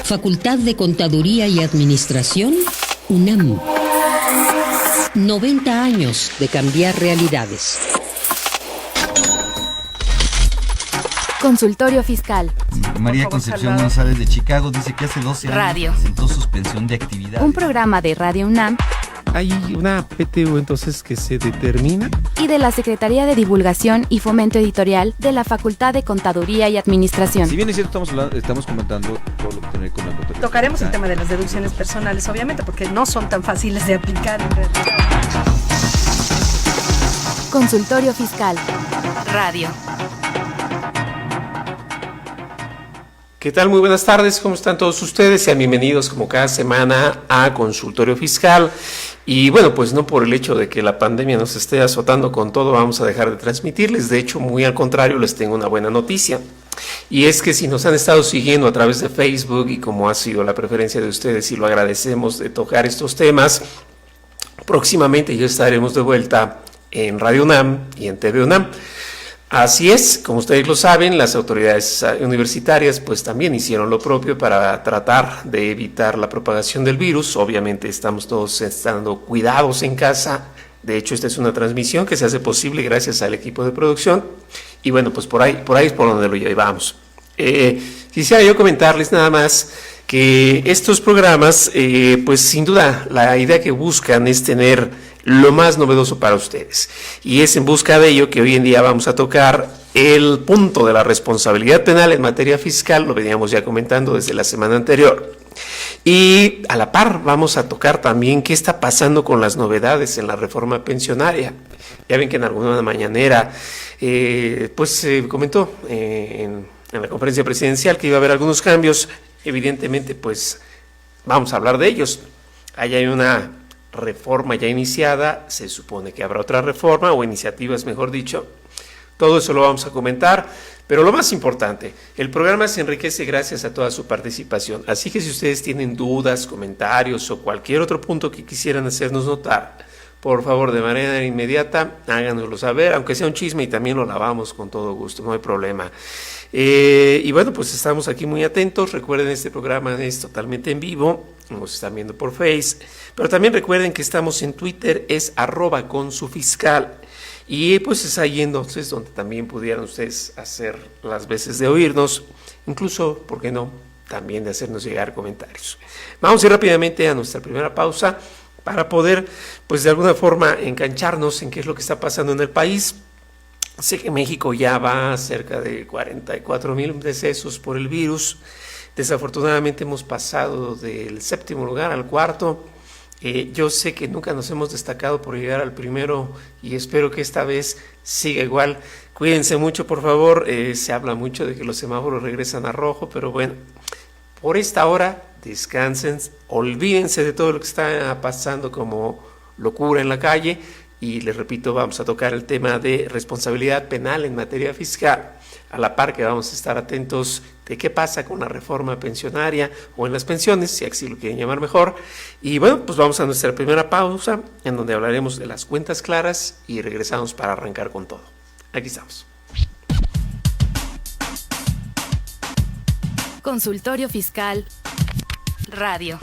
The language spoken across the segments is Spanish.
Facultad de Contaduría y Administración, UNAM. 90 años de cambiar realidades. Consultorio Fiscal. María Concepción González de Chicago dice que hace 12 años Radio. presentó suspensión de actividad. Un programa de Radio UNAM Hay una PTU entonces que se determina. y de la Secretaría de Divulgación y Fomento Editorial de la Facultad de Contaduría y Administración. Si bien es cierto, estamos comentando todo lo que tiene con la contabilidad. Tocaremos el tema de las deducciones personales, obviamente, porque no son tan fáciles de aplicar en realidad. Consultorio Fiscal. Radio. ¿Qué tal? Muy buenas tardes, ¿cómo están todos ustedes? Sean bienvenidos como cada semana a Consultorio Fiscal. Y bueno, pues no por el hecho de que la pandemia nos esté azotando con todo, vamos a dejar de transmitirles. De hecho, muy al contrario, les tengo una buena noticia. Y es que si nos han estado siguiendo a través de Facebook y como ha sido la preferencia de ustedes y lo agradecemos de tocar estos temas, próximamente ya estaremos de vuelta en Radio UNAM y en TV UNAM. Así es, como ustedes lo saben, las autoridades universitarias pues también hicieron lo propio para tratar de evitar la propagación del virus. Obviamente estamos todos estando cuidados en casa. De hecho, esta es una transmisión que se hace posible gracias al equipo de producción. Y bueno, pues por ahí es por donde lo llevamos. Quisiera yo comentarles nada más que estos programas, pues sin duda la idea que buscan es tener lo más novedoso para ustedes. Y es en busca de ello que hoy en día vamos a tocar el punto de la responsabilidad penal en materia fiscal, lo veníamos ya comentando desde la semana anterior. Y a la par vamos a tocar también qué está pasando con las novedades en la reforma pensionaria. Ya ven que en alguna mañanera pues se comentó en la conferencia presidencial que iba a haber algunos cambios. Evidentemente pues vamos a hablar de ellos. Ahí hay una reforma ya iniciada, se supone que habrá otra reforma o iniciativas, mejor dicho. Todo eso lo vamos a comentar, pero lo más importante, el programa se enriquece gracias a toda su participación. Así que si ustedes tienen dudas, comentarios o cualquier otro punto que quisieran hacernos notar, por favor, de manera inmediata, háganoslo saber, aunque sea un chisme y también lo lavamos con todo gusto, no hay problema. Y bueno, pues estamos aquí muy atentos. Recuerden, este programa es totalmente en vivo, nos están viendo por Face, pero también recuerden que estamos en Twitter, es @consufiscal, y pues es ahí entonces donde también pudieran ustedes hacer las veces de oírnos, incluso, ¿por qué no?, también de hacernos llegar comentarios. Vamos a ir rápidamente a nuestra primera pausa para poder, pues de alguna forma, engancharnos en qué es lo que está pasando en el país. Sé que México ya va cerca de 44,000 decesos por el virus. Desafortunadamente hemos pasado del 7º lugar al 4º. Yo sé que nunca nos hemos destacado por llegar al primero y espero que esta vez siga igual. Cuídense mucho, por favor. Se habla mucho de que los semáforos regresan a rojo, pero bueno, por esta hora descansen, olvídense de todo lo que está pasando como locura en la calle. Y les repito, vamos a tocar el tema de responsabilidad penal en materia fiscal, a la par que vamos a estar atentos de qué pasa con la reforma pensionaria o en las pensiones, si así lo quieren llamar mejor. Y bueno, pues vamos a nuestra primera pausa, en donde hablaremos de las cuentas claras y regresamos para arrancar con todo. Aquí estamos. Consultorio Fiscal. Radio.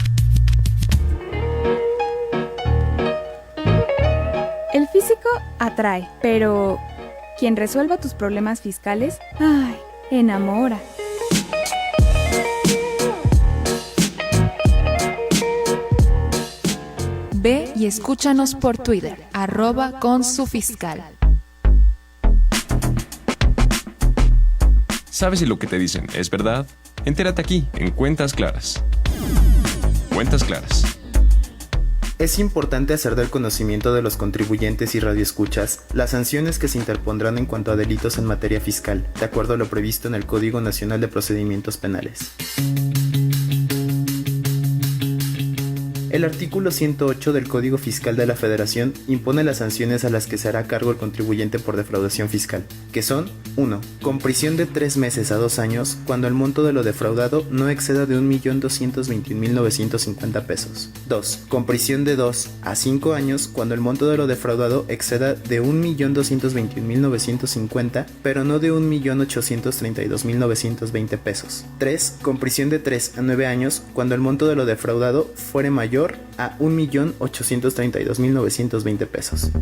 El físico atrae, pero quien resuelva tus problemas fiscales, ¡ay!, enamora. Ve y escúchanos por Twitter, @consufiscal. ¿Sabes si lo que te dicen es verdad? Entérate aquí, en Cuentas Claras. Cuentas Claras. Es importante hacer del conocimiento de los contribuyentes y radioescuchas las sanciones que se interpondrán en cuanto a delitos en materia fiscal, de acuerdo a lo previsto en el Código Nacional de Procedimientos Penales. El artículo 108 del Código Fiscal de la Federación impone las sanciones a las que se hará cargo el contribuyente por defraudación fiscal, que son 1. Con prisión de 3 meses a 2 años cuando el monto de lo defraudado no exceda de 1.221.950 pesos. 2. Con prisión de 2 a 5 años cuando el monto de lo defraudado exceda de 1.221.950, pero no de 1.832.920 pesos. 3. Con prisión de 3 a 9 años cuando el monto de lo defraudado fuere mayor a 1.832.920 pesos.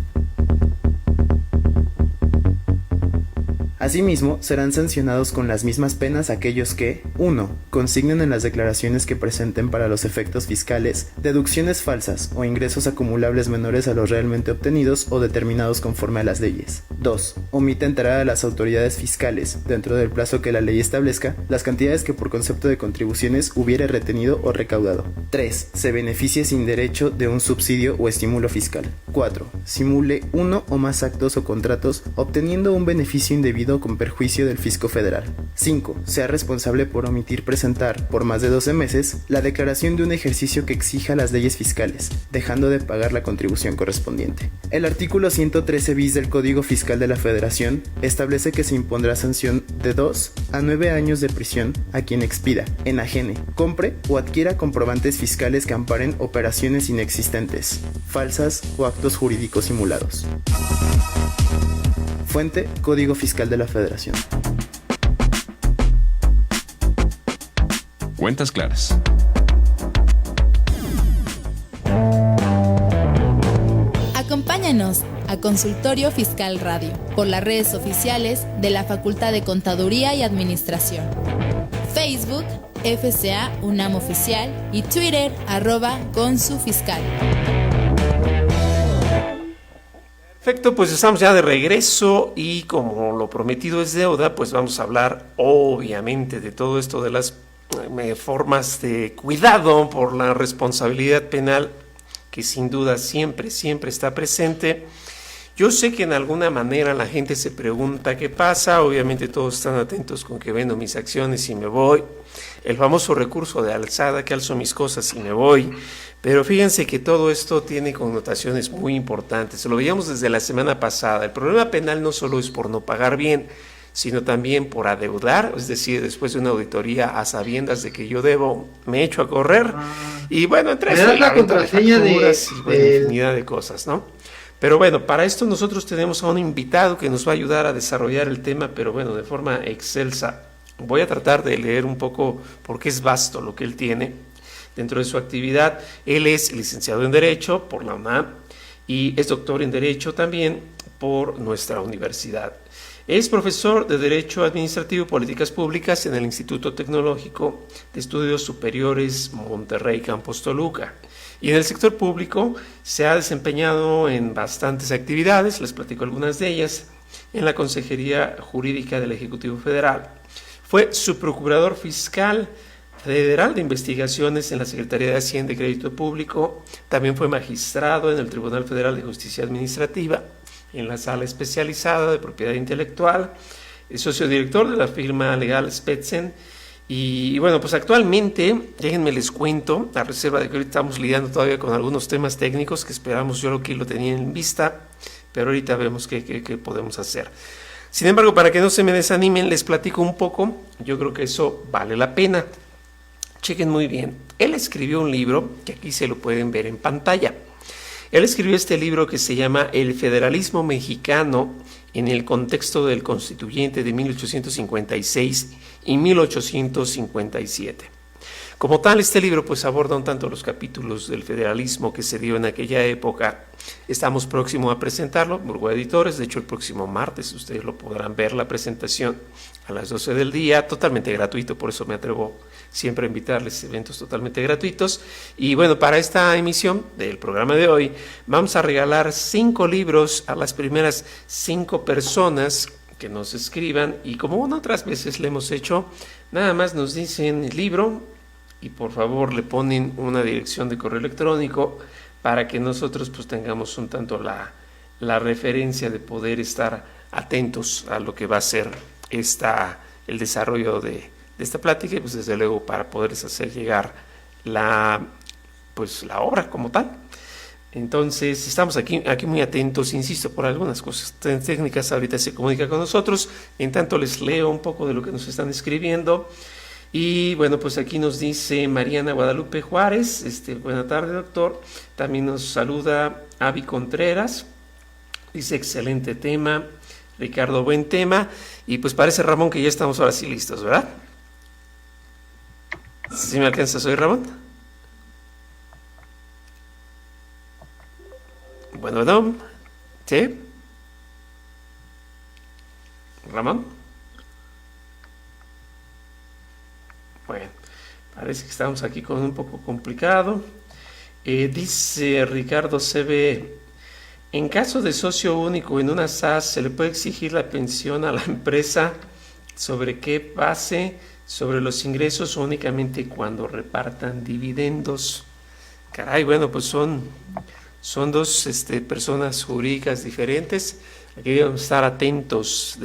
Asimismo, serán sancionados con las mismas penas aquellos que 1. Consignen en las declaraciones que presenten para los efectos fiscales deducciones falsas o ingresos acumulables menores a los realmente obtenidos o determinados conforme a las leyes. 2. Omite enterar a las autoridades fiscales, dentro del plazo que la ley establezca, las cantidades que por concepto de contribuciones hubiere retenido o recaudado. 3. Se beneficie sin derecho de un subsidio o estímulo fiscal. 4. Simule uno o más actos o contratos obteniendo un beneficio indebido con perjuicio del fisco federal. 5. Sea responsable por omitir presentar, por más de 12 meses, la declaración de un ejercicio que exija las leyes fiscales, dejando de pagar la contribución correspondiente. El artículo 113 bis del Código Fiscal de la Federación establece que se impondrá sanción de 2 a 9 años de prisión a quien expida, enajene, compre o adquiera comprobantes fiscales que amparen operaciones inexistentes, falsas o actos jurídicos simulados. Fuente: Código Fiscal de la Federación. Cuentas claras. Acompáñanos a Consultorio Fiscal Radio por las redes oficiales de la Facultad de Contaduría y Administración. Facebook, FCA UNAM Oficial y Twitter, @ConsuFiscal. Perfecto, pues estamos ya de regreso y como lo prometido es deuda, pues vamos a hablar obviamente de todo esto de las formas de cuidado por la responsabilidad penal que sin duda siempre está presente. Yo sé que en alguna manera la gente se pregunta qué pasa, obviamente todos están atentos con que vendo mis acciones y me voy, el famoso recurso de alzada, que alzo mis cosas y me voy, pero fíjense que todo esto tiene connotaciones muy importantes, lo veíamos desde la semana pasada. El problema penal no solo es por no pagar bien, sino también por adeudar, es decir, después de una auditoría a sabiendas de que yo debo, me echo a correr, y bueno, entre eso la contraseña de infinidad de cosas, ¿no? Pero bueno, para esto nosotros tenemos a un invitado que nos va a ayudar a desarrollar el tema, pero bueno, de forma excelsa. Voy a tratar de leer un poco porque es vasto lo que él tiene dentro de su actividad. Él es licenciado en Derecho por la UNAM y es doctor en Derecho también por nuestra universidad. Es profesor de Derecho Administrativo y Políticas Públicas en el Instituto Tecnológico de Estudios Superiores Monterrey Campus Toluca. Y en el sector público se ha desempeñado en bastantes actividades, les platico algunas de ellas, en la Consejería Jurídica del Ejecutivo Federal. Fue subprocurador fiscal federal de investigaciones en la Secretaría de Hacienda y Crédito Público, también fue magistrado en el Tribunal Federal de Justicia Administrativa, en la Sala Especializada de Propiedad Intelectual, es socio director de la firma legal Spetzen. Y bueno, pues actualmente, déjenme les cuento, a reserva de que ahorita estamos lidiando todavía con algunos temas técnicos que esperamos, yo lo que lo tenía en vista, pero ahorita vemos qué podemos hacer. Sin embargo, para que no se me desanimen, les platico un poco, yo creo que eso vale la pena. Chequen muy bien, él escribió un libro, que aquí se lo pueden ver en pantalla. Él escribió este libro que se llama El Federalismo Mexicano en el contexto del Constituyente de 1856 y 1857. Como tal, este libro pues aborda un tanto los capítulos del federalismo que se dio en aquella época. Estamos próximos a presentarlo, Burgo Editores, de hecho el próximo martes ustedes lo podrán ver, la presentación a las 12 del día, totalmente gratuito, por eso me atrevo siempre a invitarles eventos totalmente gratuitos. Y bueno, para esta emisión del programa de hoy vamos a regalar 5 libros a las primeras 5 personas que nos escriban, y como otras veces le hemos hecho, nada más nos dicen el libro y por favor le ponen una dirección de correo electrónico para que nosotros pues tengamos un tanto la referencia de poder estar atentos a lo que va a ser el desarrollo de esta plática, y pues desde luego para poderles hacer llegar pues la obra como tal. Entonces estamos aquí muy atentos, insisto, por algunas cosas técnicas. Ahorita se comunica con nosotros, en tanto les leo un poco de lo que nos están escribiendo. Y bueno, pues aquí nos dice Mariana Guadalupe Juárez, buena tarde, doctor. También nos saluda Avi Contreras, dice excelente tema. Ricardo, buen tema. Y pues parece, Ramón, que ya estamos ahora sí listos, ¿verdad? ¿Sí me alcanzas hoy, Ramón? Bueno, ¿sí? ¿Ramón? Bueno, parece que estamos aquí con un poco complicado. Dice Ricardo CB, en caso de socio único en una SAS, ¿se le puede exigir la pensión a la empresa sobre qué base? ¿Sobre los ingresos o únicamente cuando repartan dividendos? Caray, bueno, pues son dos personas jurídicas diferentes. Aquí debemos estar atentos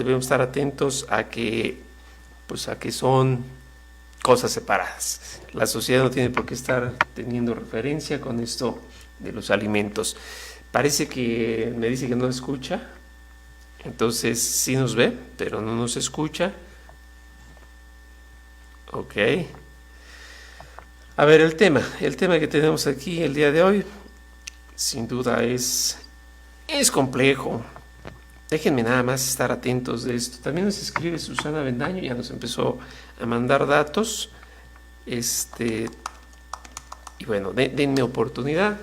a que son cosas separadas. La sociedad no tiene por qué estar teniendo referencia con esto de los alimentos. Parece que me dice que no escucha, entonces sí nos ve, pero no nos escucha. Ok. A ver, el tema que tenemos aquí el día de hoy, sin duda es complejo. Déjenme nada más estar atentos de esto. También nos escribe Susana Bendaño, ya nos empezó a mandar datos. Y bueno, denme oportunidad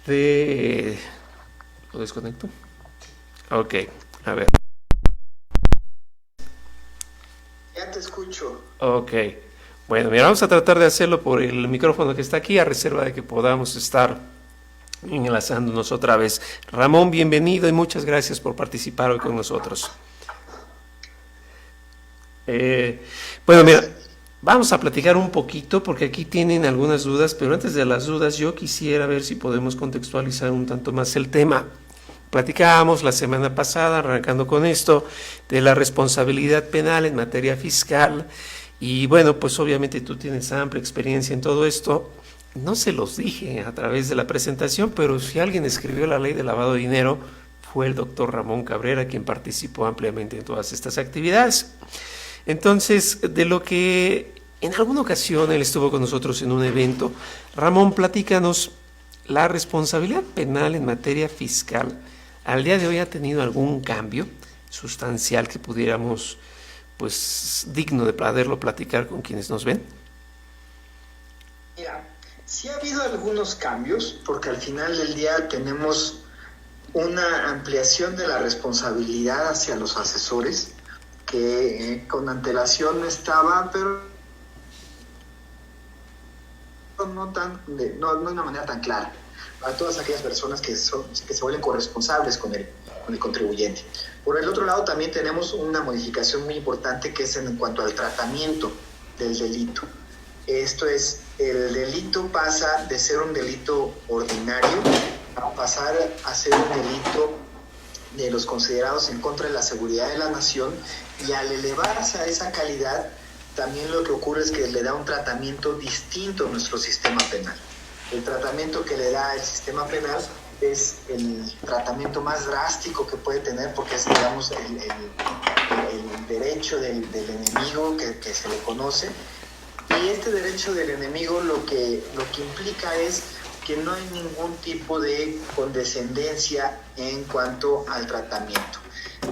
de... ¿Lo desconecto? Ok, a ver. Ya te escucho. Ok. Bueno, mira, vamos a tratar de hacerlo por el micrófono que está aquí, a reserva de que podamos estar enlazándonos otra vez. Ramón, bienvenido y muchas gracias por participar hoy con nosotros. Bueno, mira, vamos a platicar un poquito porque aquí tienen algunas dudas, pero antes de las dudas yo quisiera ver si podemos contextualizar un tanto más el tema. Platicábamos la semana pasada, arrancando con esto, de la responsabilidad penal en materia fiscal y bueno, pues obviamente tú tienes amplia experiencia en todo esto. No se los dije a través de la presentación, pero si alguien escribió la ley de lavado de dinero fue el doctor Ramón Cabrera, quien participó ampliamente en todas estas actividades. Entonces, de lo que en alguna ocasión él estuvo con nosotros en un evento, Ramón, platícanos, ¿la responsabilidad penal en materia fiscal al día de hoy ha tenido algún cambio sustancial que pudiéramos, pues, digno de poderlo platicar con quienes nos ven? Mira, sí ha habido algunos cambios, porque al final del día tenemos una ampliación de la responsabilidad hacia los asesores, que con antelación estaba, pero no de una manera tan clara, para todas aquellas personas que se vuelven corresponsables con el contribuyente. Por el otro lado, también tenemos una modificación muy importante que es en cuanto al tratamiento del delito. Esto es, el delito pasa de ser un delito ordinario a pasar a ser un delito de los considerados en contra de la seguridad de la nación, y al elevarse a esa calidad, también lo que ocurre es que le da un tratamiento distinto a nuestro sistema penal. El tratamiento que le da el sistema penal es el tratamiento más drástico que puede tener, porque es, digamos, el derecho del enemigo que se le conoce. Y este derecho del enemigo lo que implica es que no hay ningún tipo de condescendencia en cuanto al tratamiento.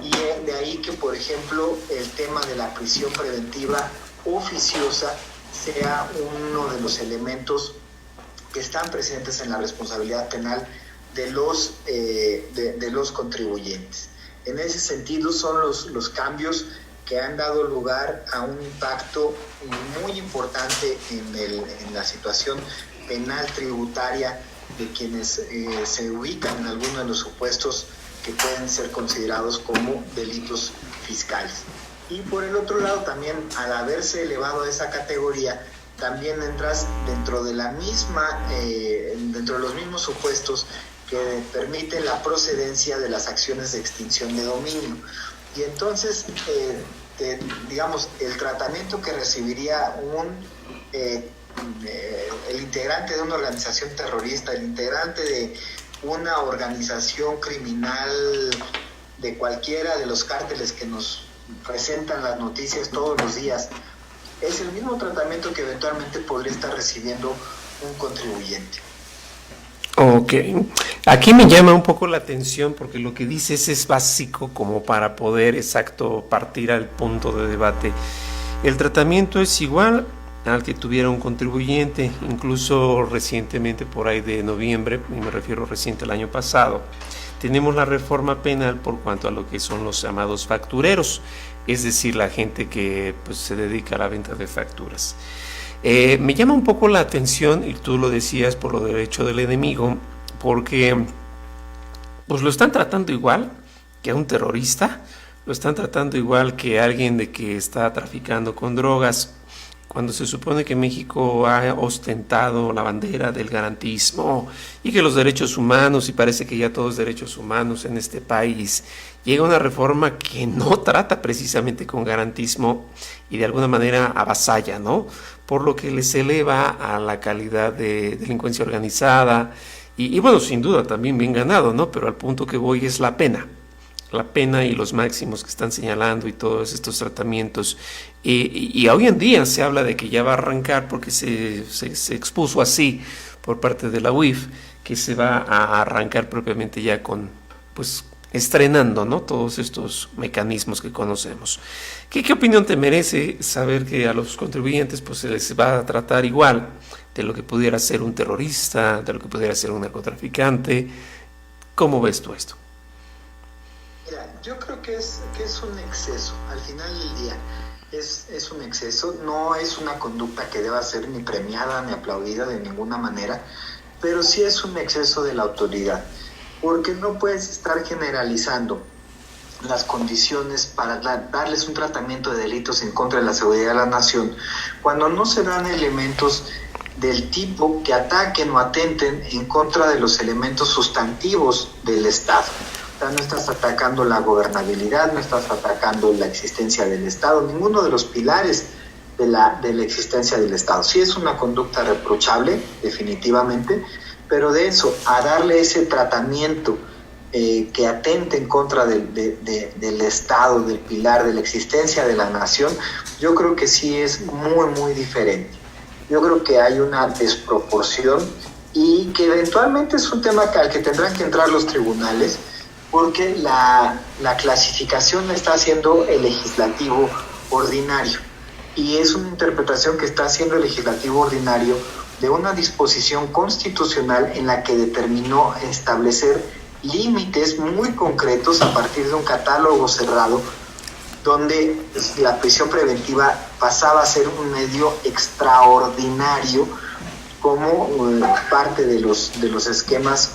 Y de ahí que, por ejemplo, el tema de la prisión preventiva oficiosa sea uno de los elementos que están presentes en la responsabilidad penal de los contribuyentes. En ese sentido son los cambios que han dado lugar a un impacto muy importante en la situación penal tributaria de quienes se ubican en alguno de los supuestos que pueden ser considerados como delitos fiscales. Y por el otro lado también, al haberse elevado a esa categoría, también entras dentro de la misma, dentro de los mismos supuestos que permiten la procedencia de las acciones de extinción de dominio. Y entonces, digamos, el tratamiento que recibiría un el integrante de una organización terrorista, el integrante de una organización criminal de cualquiera de los cárteles que nos presentan las noticias todos los días, es el mismo tratamiento que eventualmente podría estar recibiendo un contribuyente. Ok, aquí me llama un poco la atención porque lo que dices es básico como para poder partir al punto de debate. El tratamiento es igual al que tuviera un contribuyente, incluso recientemente por ahí de noviembre, y me refiero reciente al año pasado, tenemos la reforma penal por cuanto a lo que son los llamados factureros, es decir, la gente que pues, se dedica a la venta de facturas. Me llama un poco la atención, y tú lo decías por lo derecho del enemigo, porque pues lo están tratando igual que a un terrorista, lo están tratando igual que a alguien de que está traficando con drogas, cuando se supone que México ha ostentado la bandera del garantismo y que los derechos humanos, y parece que ya todos derechos humanos en este país, llega una reforma que no trata precisamente con garantismo y de alguna manera avasalla, ¿no? Por lo que les eleva a la calidad de delincuencia organizada y bueno, sin duda también bien ganado, ¿no? Pero al punto que voy es la pena y los máximos que están señalando y todos estos tratamientos. Y hoy en día se habla de que ya va a arrancar porque se expuso así por parte de la UIF, que se va a arrancar propiamente ya con, pues, estrenando, ¿no? Todos estos mecanismos que conocemos. ¿Qué opinión te merece saber que a los contribuyentes pues se les va a tratar igual de lo que pudiera ser un terrorista, de lo que pudiera ser un narcotraficante? ¿Cómo ves tú esto? Mira, yo creo que es un exceso. Al final del día es un exceso. No es una conducta que deba ser ni premiada ni aplaudida de ninguna manera, pero sí es un exceso de la autoridad, porque no puedes estar generalizando las condiciones para darles un tratamiento de delitos en contra de la seguridad de la nación cuando no se dan elementos del tipo que ataquen o atenten en contra de los elementos sustantivos del Estado. O sea, no estás atacando la gobernabilidad, no estás atacando la existencia del Estado, ninguno de los pilares de la existencia del Estado. Sí es una conducta reprochable, definitivamente, pero de eso a darle ese tratamiento que atente en contra del Estado, del pilar, de la existencia de la nación, yo creo que sí es muy, muy diferente. Yo creo que hay una desproporción y que eventualmente es un tema al que tendrán que entrar los tribunales, porque la clasificación la está haciendo el legislativo ordinario y es una interpretación que está haciendo el legislativo ordinario de una disposición constitucional en la que determinó establecer límites muy concretos a partir de un catálogo cerrado donde la prisión preventiva pasaba a ser un medio extraordinario como parte de los esquemas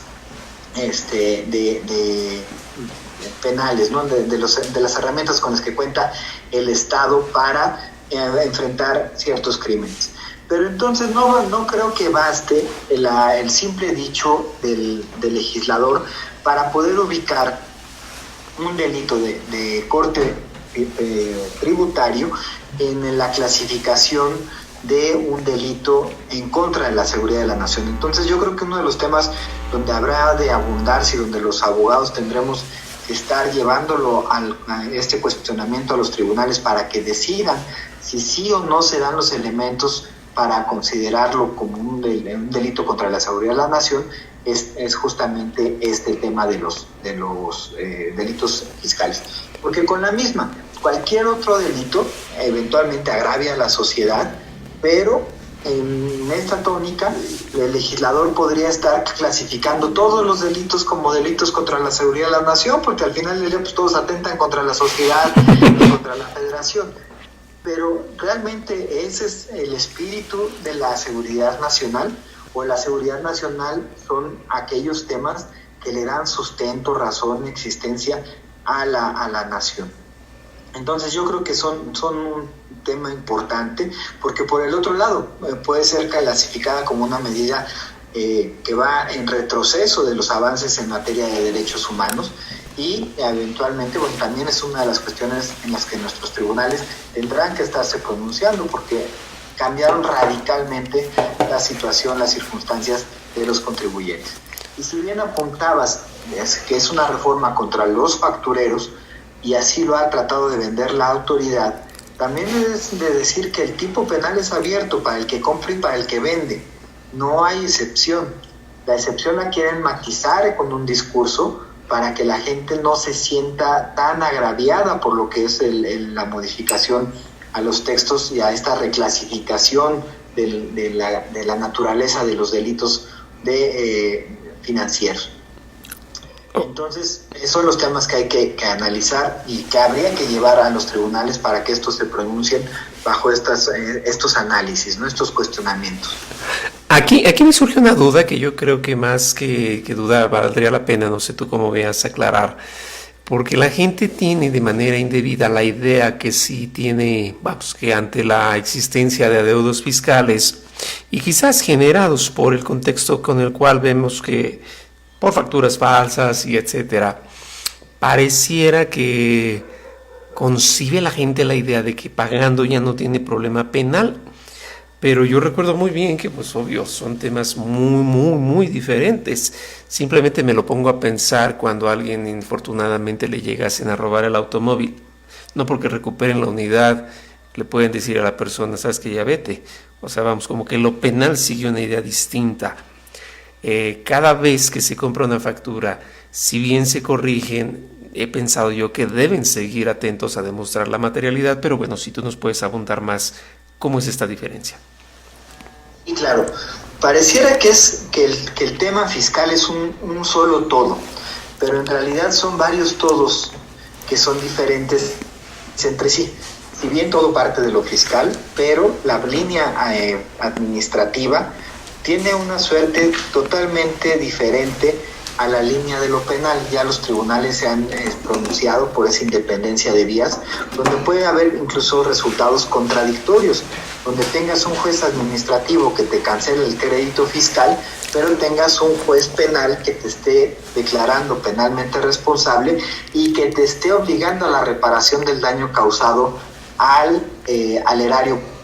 penales, ¿no? de las herramientas con las que cuenta el Estado para enfrentar ciertos crímenes. Pero entonces no creo que baste el simple dicho del legislador para poder ubicar un delito de corte tributario en la clasificación de un delito en contra de la seguridad de la nación. Entonces yo creo que uno de los temas donde habrá de abundarse y donde los abogados tendremos que estar llevándolo a este cuestionamiento a los tribunales para que decidan si sí o no se dan los elementos para considerarlo como un delito contra la seguridad de la nación, es justamente este tema de los delitos fiscales. Porque con la misma, cualquier otro delito eventualmente agravia a la sociedad, pero en esta tónica el legislador podría estar clasificando todos los delitos como delitos contra la seguridad de la nación, porque al final del día pues, todos atentan contra la sociedad y contra la federación. Pero realmente ese es el espíritu de la seguridad nacional, o la seguridad nacional son aquellos temas que le dan sustento, razón, existencia a la nación. Entonces yo creo que son un tema importante, porque por el otro lado puede ser clasificada como una medida que va en retroceso de los avances en materia de derechos humanos, y eventualmente bueno, también es una de las cuestiones en las que nuestros tribunales tendrán que estarse pronunciando, porque cambiaron radicalmente la situación, las circunstancias de los contribuyentes. Y si bien apuntabas que es una reforma contra los factureros, y así lo ha tratado de vender la autoridad, también es de decir que el tipo penal es abierto para el que compra y para el que vende. No hay excepción. La excepción la quieren matizar con un discurso para que la gente no se sienta tan agraviada por lo que es la modificación a los textos y a esta reclasificación de la naturaleza de los delitos financieros. Entonces, esos son los temas que hay que analizar y que habría que llevar a los tribunales para que estos se pronuncien bajo estos análisis, ¿no? Estos cuestionamientos. Aquí me surge una duda que yo creo que más que duda valdría la pena, no sé tú cómo veas, aclarar, porque la gente tiene de manera indebida la idea que sí tiene, vamos, que ante la existencia de adeudos fiscales y quizás generados por el contexto con el cual vemos que por facturas falsas y etcétera, pareciera que concibe la gente la idea de que pagando ya no tiene problema penal, pero yo recuerdo muy bien que, pues obvio, son temas muy diferentes. Simplemente me lo pongo a pensar cuando a alguien infortunadamente le llegasen a robar el automóvil, no porque recuperen la unidad, le pueden decir a la persona, sabes que ya vete, o sea, vamos, como que lo penal sigue una idea distinta. Cada vez que se compra una factura, si bien se corrigen, he pensado yo que deben seguir atentos a demostrar la materialidad, pero bueno, si tú nos puedes abundar más, ¿cómo es esta diferencia? Y claro, pareciera que el tema fiscal es un solo todo, pero en realidad son varios todos que son diferentes entre sí. Si bien todo parte de lo fiscal, pero la línea administrativa tiene una suerte totalmente diferente a la línea de lo penal. Ya los tribunales se han pronunciado por esa independencia de vías, donde puede haber incluso resultados contradictorios, donde tengas un juez administrativo que te cancele el crédito fiscal, pero tengas un juez penal que te esté declarando penalmente responsable y que te esté obligando a la reparación del daño causado al erario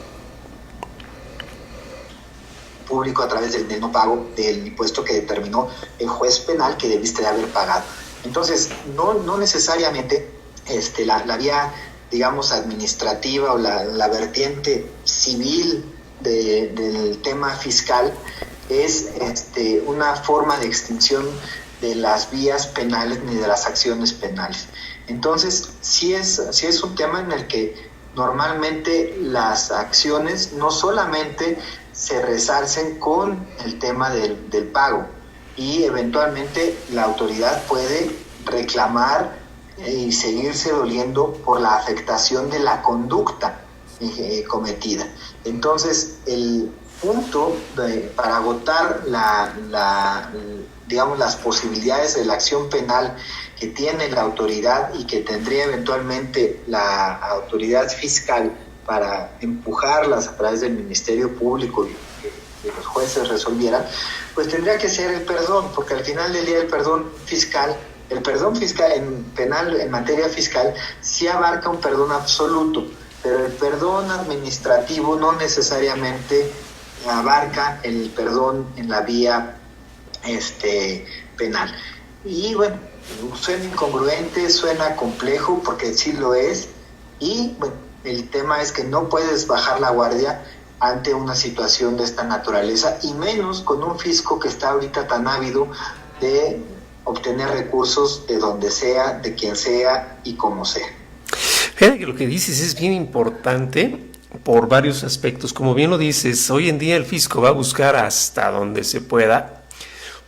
público a través del no pago del impuesto que determinó el juez penal que debiste de haber pagado. Entonces, no necesariamente la vía, digamos, administrativa o la vertiente civil del tema fiscal es una forma de extinción de las vías penales ni de las acciones penales. Entonces, sí es un tema en el que normalmente las acciones no solamente se resarcen con el tema del pago y eventualmente la autoridad puede reclamar y seguirse doliendo por la afectación de la conducta cometida. Entonces, el punto para agotar digamos, las posibilidades de la acción penal que tiene la autoridad y que tendría eventualmente la autoridad fiscal para empujarlas a través del Ministerio Público y que los jueces resolvieran, pues tendría que ser el perdón, porque al final del día el perdón fiscal en penal, en materia fiscal, sí abarca un perdón absoluto, pero el perdón administrativo no necesariamente abarca el perdón en la vía penal. Y bueno, suena incongruente, suena complejo, porque sí lo es, y bueno, el tema es que no puedes bajar la guardia ante una situación de esta naturaleza, y menos con un fisco que está ahorita tan ávido de obtener recursos de donde sea, de quien sea y como sea. Fíjate que lo que dices es bien importante por varios aspectos. Como bien lo dices, hoy en día el fisco va a buscar hasta donde se pueda,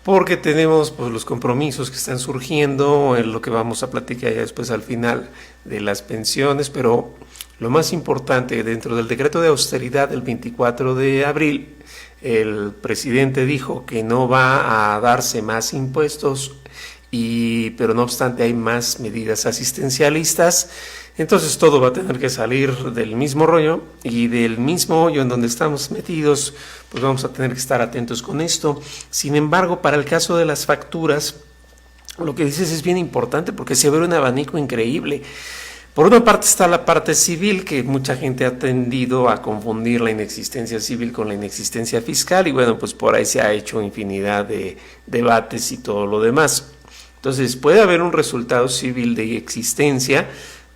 porque tenemos pues los compromisos que están surgiendo, en lo que vamos a platicar ya después al final de las pensiones, pero lo más importante, dentro del decreto de austeridad del 24 de abril, el presidente dijo que no va a darse más impuestos, pero no obstante hay más medidas asistencialistas. Entonces todo va a tener que salir del mismo rollo, y del mismo hoyo en donde estamos metidos, pues vamos a tener que estar atentos con esto. Sin embargo, para el caso de las facturas, lo que dices es bien importante porque se abre un abanico increíble. Por una parte está la parte civil, que mucha gente ha tendido a confundir la inexistencia civil con la inexistencia fiscal, y bueno, pues por ahí se ha hecho infinidad de debates y todo lo demás. Entonces puede haber un resultado civil de existencia,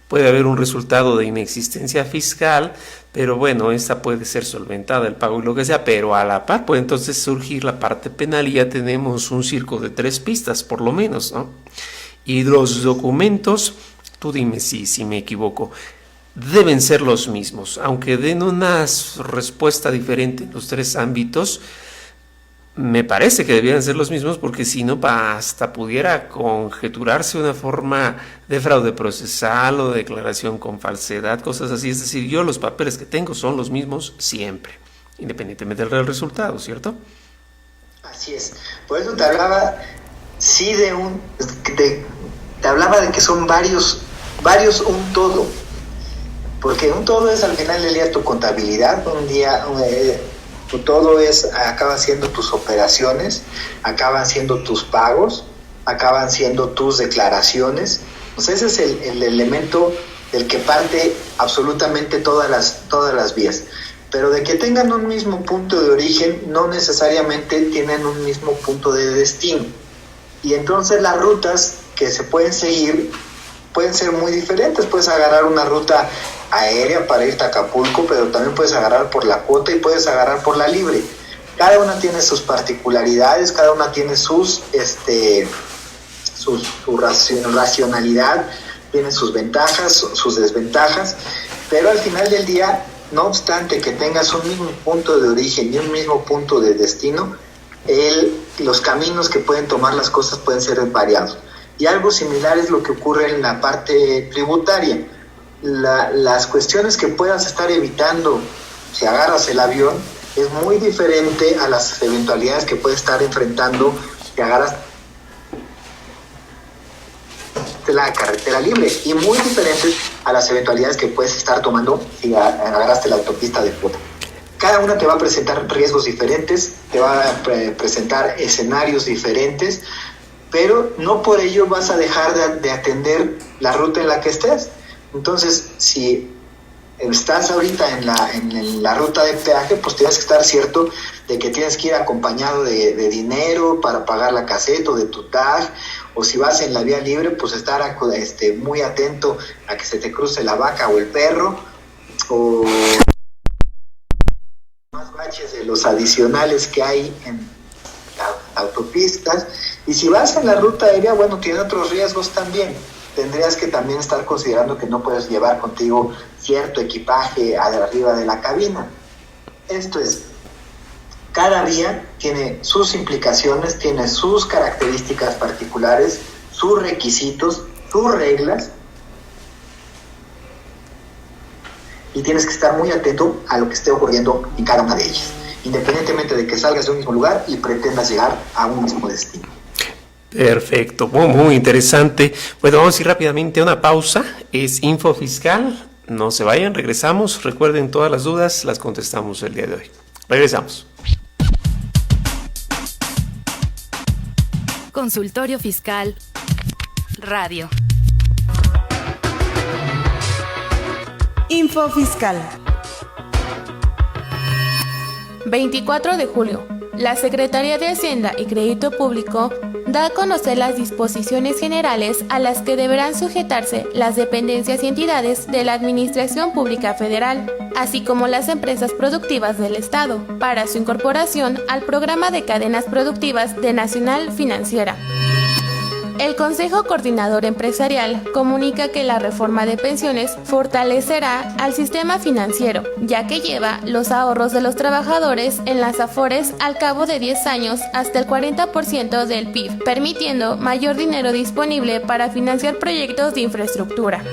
puede haber un resultado de inexistencia fiscal, pero bueno, esta puede ser solventada, el pago y lo que sea, pero a la par puede entonces surgir la parte penal y ya tenemos un circo de 3 pistas, por lo menos, ¿no? Y los documentos, tú dime si me equivoco, deben ser los mismos, aunque den una respuesta diferente en los 3 ámbitos. Me parece que debieran ser los mismos, porque si no hasta pudiera conjeturarse una forma de fraude procesal o declaración con falsedad, cosas así. Es decir, yo los papeles que tengo son los mismos siempre, independientemente del resultado, ¿cierto? Así es. Por eso te hablaba, sí, te hablaba de que son varios un todo. Porque un todo es al final del día tu contabilidad, tu todo acaban siendo tus operaciones, acaban siendo tus pagos, acaban siendo tus declaraciones. Pues ese es el elemento del que parte absolutamente todas las vías. Pero de que tengan un mismo punto de origen, no necesariamente tienen un mismo punto de destino. Y entonces las rutas que se pueden seguir pueden ser muy diferentes. Puedes agarrar una ruta aérea para irte a Acapulco, pero también puedes agarrar por la cuota y puedes agarrar por la libre. Cada una tiene sus particularidades, cada una tiene su racionalidad, tiene sus ventajas, sus desventajas, pero al final del día, no obstante que tengas un mismo punto de origen y un mismo punto de destino, los caminos que pueden tomar las cosas pueden ser variados. Y algo similar es lo que ocurre en la parte tributaria. Las cuestiones que puedas estar evitando si agarras el avión es muy diferente a las eventualidades que puedes estar enfrentando si agarras la carretera libre, y muy diferentes a las eventualidades que puedes estar tomando si agarraste la autopista de puta. Cada una te va a presentar riesgos diferentes, te va a presentar escenarios diferentes, pero no por ello vas a dejar de atender la ruta en la que estés. Entonces, si estás ahorita en la ruta de peaje, pues tienes que estar cierto de que tienes que ir acompañado de dinero para pagar la caseta o de tu tag, o si vas en la vía libre, pues estar muy atento a que se te cruce la vaca o el perro, o más baches de los adicionales que hay en las autopistas. Y si vas en la ruta aérea, bueno, tiene otros riesgos también. Tendrías que también estar considerando que no puedes llevar contigo cierto equipaje arriba de la cabina. Esto es, cada vía tiene sus implicaciones, tiene sus características particulares, sus requisitos, sus reglas, y tienes que estar muy atento a lo que esté ocurriendo en cada una de ellas, independientemente de que salgas de un mismo lugar y pretendas llegar a un mismo destino. Perfecto, muy interesante. Bueno, vamos a ir rápidamente a una pausa. Es Info Fiscal. No se vayan, regresamos. Recuerden, todas las dudas las contestamos el día de hoy. Regresamos. Consultorio Fiscal Radio. Info Fiscal. 24 de julio. La Secretaría de Hacienda y Crédito Público da a conocer las disposiciones generales a las que deberán sujetarse las dependencias y entidades de la Administración Pública Federal, así como las empresas productivas del Estado, para su incorporación al programa de cadenas productivas de Nacional Financiera. El Consejo Coordinador Empresarial comunica que la reforma de pensiones fortalecerá al sistema financiero, ya que lleva los ahorros de los trabajadores en las AFORES al cabo de 10 años hasta el 40% del PIB, permitiendo mayor dinero disponible para financiar proyectos de infraestructura.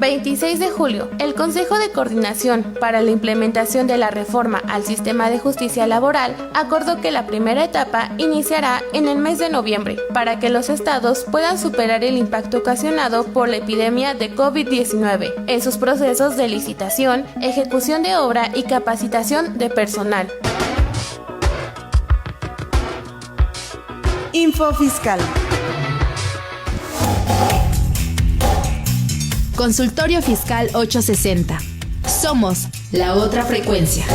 26 de julio, el Consejo de Coordinación para la Implementación de la Reforma al Sistema de Justicia Laboral acordó que la primera etapa iniciará en el mes de noviembre para que los estados puedan superar el impacto ocasionado por la epidemia de COVID-19 en sus procesos de licitación, ejecución de obra y capacitación de personal. Info Fiscal. Consultorio Fiscal 860. Somos la otra frecuencia.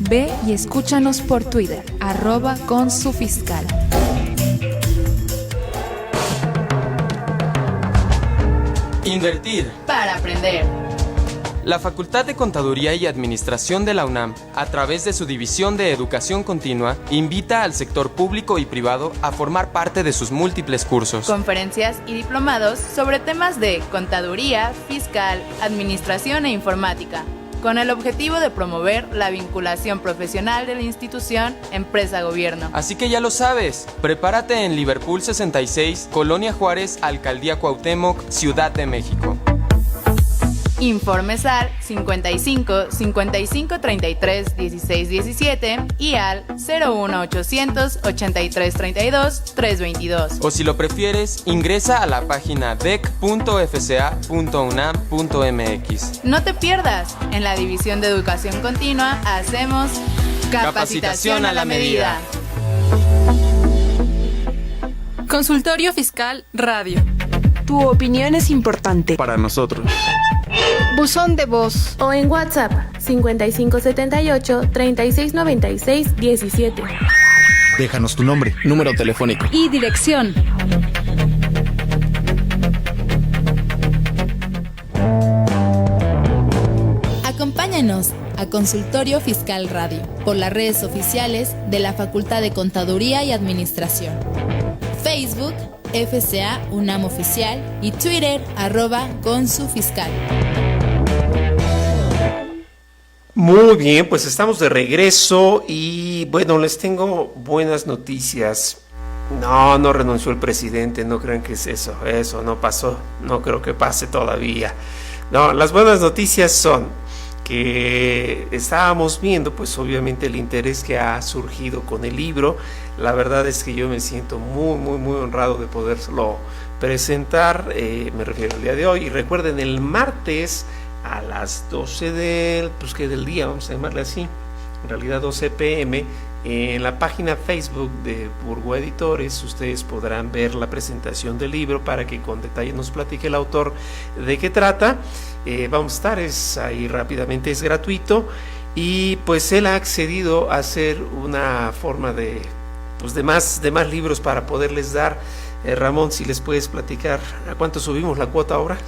Ve y escúchanos por Twitter, @consufiscal. Invertir para aprender. La Facultad de Contaduría y Administración de la UNAM, a través de su División de Educación Continua, invita al sector público y privado a formar parte de sus múltiples cursos, conferencias y diplomados sobre temas de contaduría, fiscal, administración e informática, con el objetivo de promover la vinculación profesional de la institución empresa-gobierno. Así que ya lo sabes, prepárate en Liverpool 66, Colonia Juárez, Alcaldía Cuauhtémoc, Ciudad de México. Informes al 55 55 33 16 17 y al 01 800 83 32 322. O si lo prefieres, ingresa a la página dec.fca.unam.mx. No te pierdas, en la División de Educación Continua hacemos capacitación a la medida. Consultorio Fiscal Radio. Tu opinión es importante para nosotros. Buzón de voz o en WhatsApp 5578 3696 17. Déjanos tu nombre, número telefónico y dirección. Acompáñanos a Consultorio Fiscal Radio por las redes oficiales de la Facultad de Contaduría y Administración. Facebook, FCA UNAM Oficial y Twitter @consufiscal. Muy bien, pues estamos de regreso y bueno, les tengo buenas noticias. No renunció el presidente, no crean que es eso no pasó, no creo que pase todavía. No, las buenas noticias son que estábamos viendo pues obviamente el interés que ha surgido con el libro. La verdad es que yo me siento muy honrado de poderlo presentar, me refiero al día de hoy. Y recuerden, el martes a las 12 del día, vamos a llamarle así, en realidad 12 p.m., en la página Facebook de Burgo Editores ustedes podrán ver la presentación del libro para que con detalle nos platique el autor de qué trata. Vamos a estar ahí rápidamente, es gratuito y pues él ha accedido a hacer una forma de más libros para poderles dar. Ramón, si les puedes platicar a cuánto subimos la cuota ahora.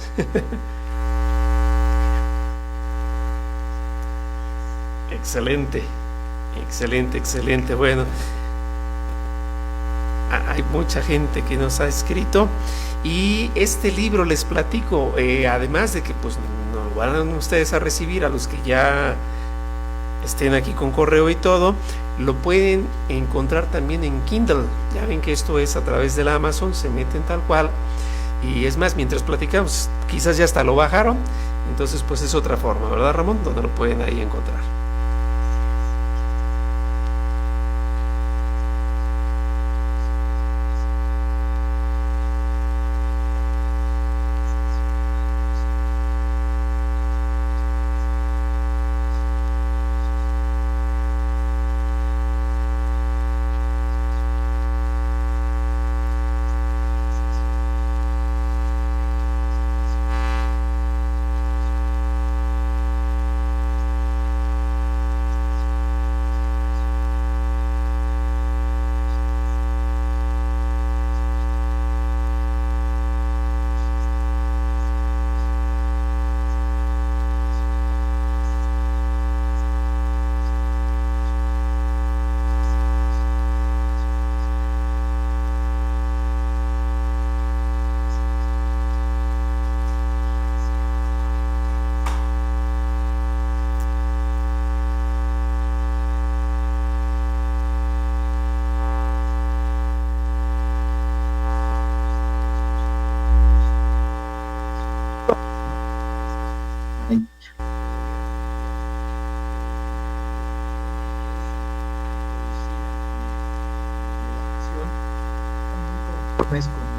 Excelente. Bueno, hay mucha gente que nos ha escrito y este libro, les platico, además de que pues nos lo van ustedes a recibir, a los que ya estén aquí con correo y todo, lo pueden encontrar también en Kindle. Ya ven que esto es a través de la Amazon, se meten tal cual y es más, mientras platicamos quizás ya hasta lo bajaron, entonces pues es otra forma, ¿verdad, Ramón? Donde lo pueden ahí encontrar.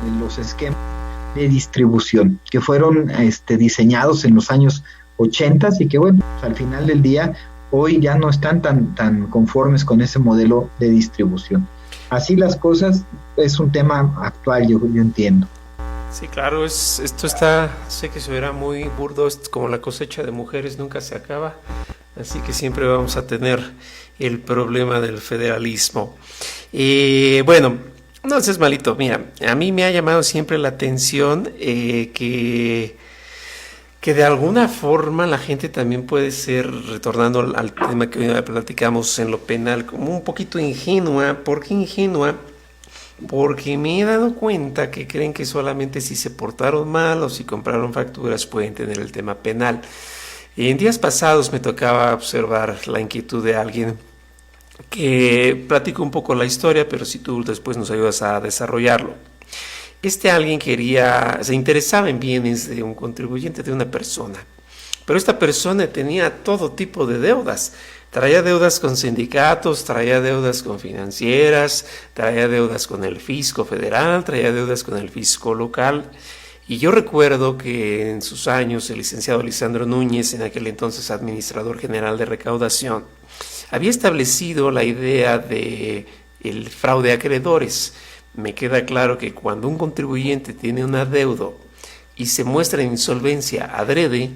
Con los esquemas de distribución que fueron diseñados en los años 80 y que bueno, pues, al final del día hoy ya no están tan conformes con ese modelo de distribución. Así las cosas, es un tema actual, yo entiendo. Sí, claro, esto está, sé que se verá muy burdo, es como la cosecha de mujeres, nunca se acaba, así que siempre vamos a tener el problema del federalismo. Bueno, no seas malito, mira, a mí me ha llamado siempre la atención que de alguna forma la gente también puede ser, retornando al tema que hoy platicamos en lo penal, como un poquito ingenua. ¿Por qué ingenua? Porque me he dado cuenta que creen que solamente si se portaron mal o si compraron facturas pueden tener el tema penal. Y en días pasados me tocaba observar la inquietud de alguien que platico un poco la historia, pero si tú después nos ayudas a desarrollarlo. Alguien se interesaba en bienes de un contribuyente, de una persona, pero esta persona tenía todo tipo de deudas. Traía deudas con sindicatos, traía deudas con financieras, traía deudas con el fisco federal, traía deudas con el fisco local. Y yo recuerdo que en sus años el licenciado Lisandro Núñez, en aquel entonces administrador general de recaudación, había establecido la idea de el fraude a acreedores. Me queda claro que cuando un contribuyente tiene un adeudo y se muestra en insolvencia adrede,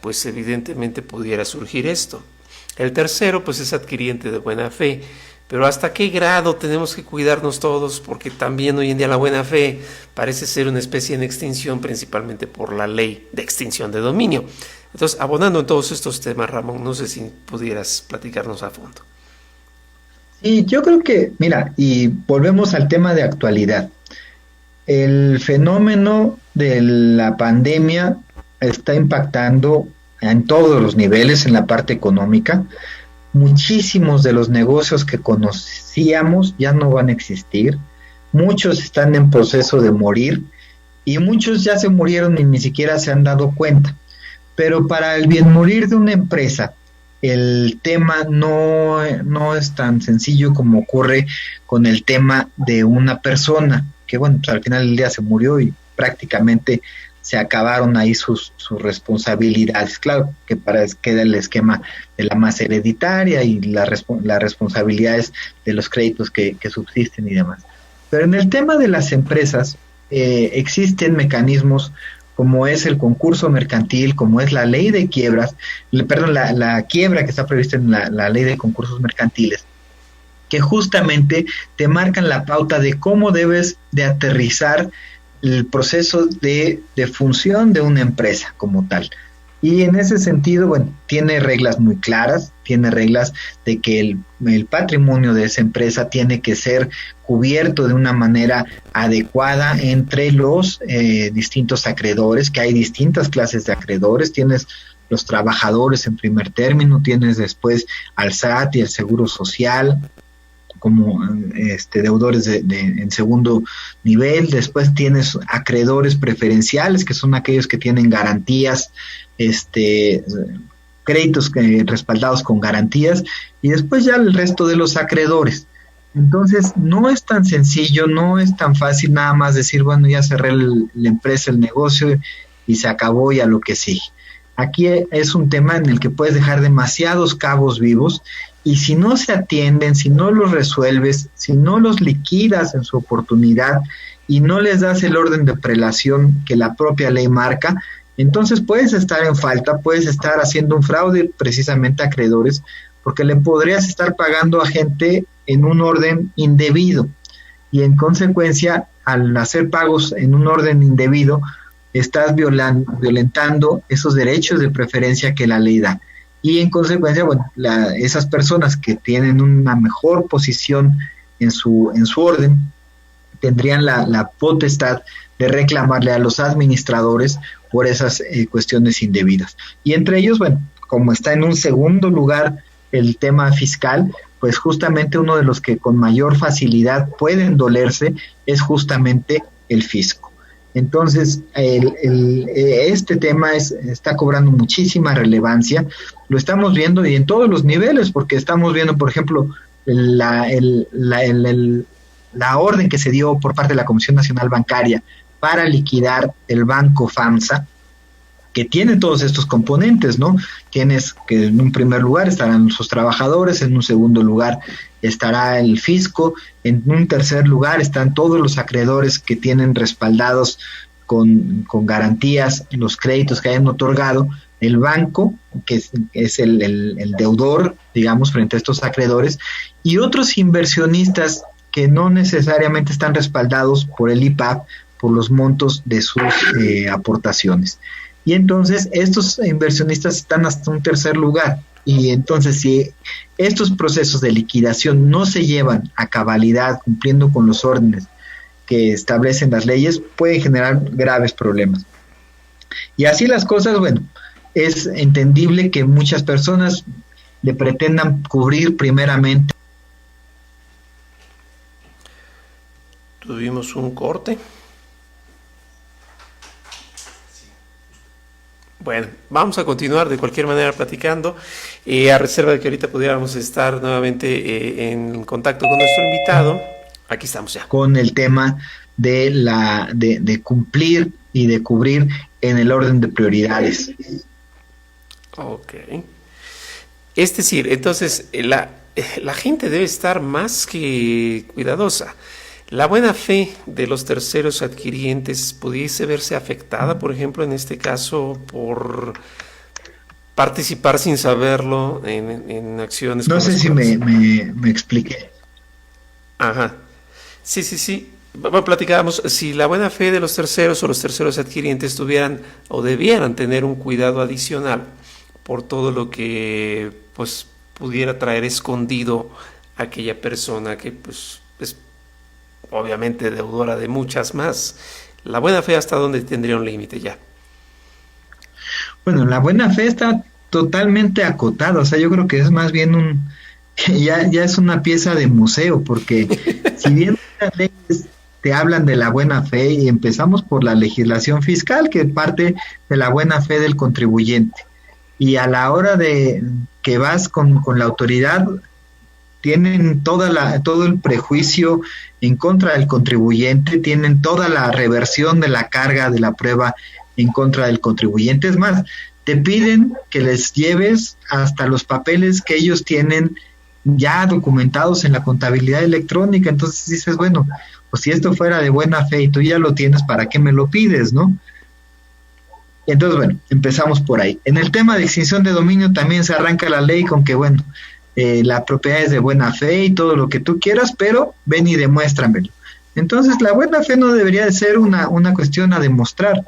pues evidentemente pudiera surgir esto. El tercero, pues es adquiriente de buena fe. Pero ¿hasta qué grado tenemos que cuidarnos todos? Porque también hoy en día la buena fe parece ser una especie en extinción, principalmente por la ley de extinción de dominio. Entonces, abonando en todos estos temas, Ramón, no sé si pudieras platicarnos a fondo. Sí, yo creo que, mira, y volvemos al tema de actualidad. El fenómeno de la pandemia está impactando en todos los niveles, en la parte económica. Muchísimos de los negocios que conocíamos ya no van a existir. Muchos están en proceso de morir y muchos ya se murieron y ni siquiera se han dado cuenta. Pero para el bien morir de una empresa, el tema no es tan sencillo como ocurre con el tema de una persona, que bueno, pues al final del día se murió y prácticamente se acabaron ahí sus responsabilidades. Claro que para eso queda el esquema de la masa hereditaria y las responsabilidades de los créditos que subsisten y demás. Pero en el tema de las empresas existen mecanismos como es el concurso mercantil, como es la ley de quiebras, la quiebra que está prevista en la ley de concursos mercantiles, que justamente te marcan la pauta de cómo debes de aterrizar el proceso de función de una empresa como tal. Y en ese sentido, bueno, tiene reglas muy claras, tiene reglas de que el patrimonio de esa empresa tiene que ser cubierto de una manera adecuada entre los distintos acreedores, que hay distintas clases de acreedores. Tienes los trabajadores en primer término, tienes después al SAT y el Seguro Social como deudores en segundo nivel. Después tienes acreedores preferenciales, que son aquellos que tienen garantías, créditos respaldados con garantías, y después ya el resto de los acreedores. Entonces no es tan sencillo, no es tan fácil nada más decir, bueno, ya cerré la empresa, el negocio y se acabó y a lo que sigue. Aquí es un tema en el que puedes dejar demasiados cabos vivos, y si no se atienden, si no los resuelves, si no los liquidas en su oportunidad y no les das el orden de prelación que la propia ley marca, entonces puedes estar en falta, puedes estar haciendo un fraude precisamente a acreedores, porque le podrías estar pagando a gente en un orden indebido, y en consecuencia, al hacer pagos en un orden indebido, estás violentando esos derechos de preferencia que la ley da. Y en consecuencia, bueno, esas personas que tienen una mejor posición en su orden, tendrían la potestad de reclamarle a los administradores por esas cuestiones indebidas. Y entre ellos, bueno, como está en un segundo lugar el tema fiscal, pues justamente uno de los que con mayor facilidad pueden dolerse es justamente el fisco. Entonces, este tema está cobrando muchísima relevancia. Lo estamos viendo y en todos los niveles, porque estamos viendo, por ejemplo, la orden que se dio por parte de la Comisión Nacional Bancaria para liquidar el banco FAMSA, que tiene todos estos componentes, ¿no? Tienes que en un primer lugar estarán sus trabajadores, en un segundo lugar estará el fisco, en un tercer lugar están todos los acreedores que tienen respaldados con garantías los créditos que hayan otorgado, el banco, que es el deudor, digamos, frente a estos acreedores, y otros inversionistas que no necesariamente están respaldados por el IPAB, por los montos de sus aportaciones. Y entonces estos inversionistas están hasta un tercer lugar. Y entonces si estos procesos de liquidación no se llevan a cabalidad, cumpliendo con los órdenes que establecen las leyes, pueden generar graves problemas. Y así las cosas, bueno, es entendible que muchas personas le pretendan cubrir primeramente. Tuvimos un corte. Bueno, vamos a continuar de cualquier manera platicando, a reserva de que ahorita pudiéramos estar nuevamente en contacto con nuestro invitado. Aquí estamos ya. Con el tema de cumplir y de cubrir en el orden de prioridades. Ok. Es decir, entonces la gente debe estar más que cuidadosa. La buena fe de los terceros adquirientes pudiese verse afectada, por ejemplo, en este caso, por participar sin saberlo en acciones. No sé si me expliqué. Ajá. Sí. Bueno, platicábamos, si la buena fe de los terceros o los terceros adquirientes tuvieran o debieran tener un cuidado adicional por todo lo que pues pudiera traer escondido a aquella persona que pues es obviamente deudora de muchas más. La buena fe, ¿hasta dónde tendría un límite ya? Bueno, la buena fe está totalmente acotada, o sea, yo creo que es más bien ya es una pieza de museo, porque si bien las leyes te hablan de la buena fe, y empezamos por la legislación fiscal, que parte de la buena fe del contribuyente, y a la hora de que vas con la autoridad, tienen todo el prejuicio en contra del contribuyente, tienen toda la reversión de la carga de la prueba en contra del contribuyente. Es más, te piden que les lleves hasta los papeles que ellos tienen ya documentados en la contabilidad electrónica. Entonces dices, bueno, pues si esto fuera de buena fe y tú ya lo tienes, ¿para qué me lo pides, no? Entonces, bueno, empezamos por ahí. En el tema de extinción de dominio también se arranca la ley con que, bueno, la propiedad es de buena fe y todo lo que tú quieras, pero ven y demuéstramelo. Entonces, la buena fe no debería de ser una cuestión a demostrar.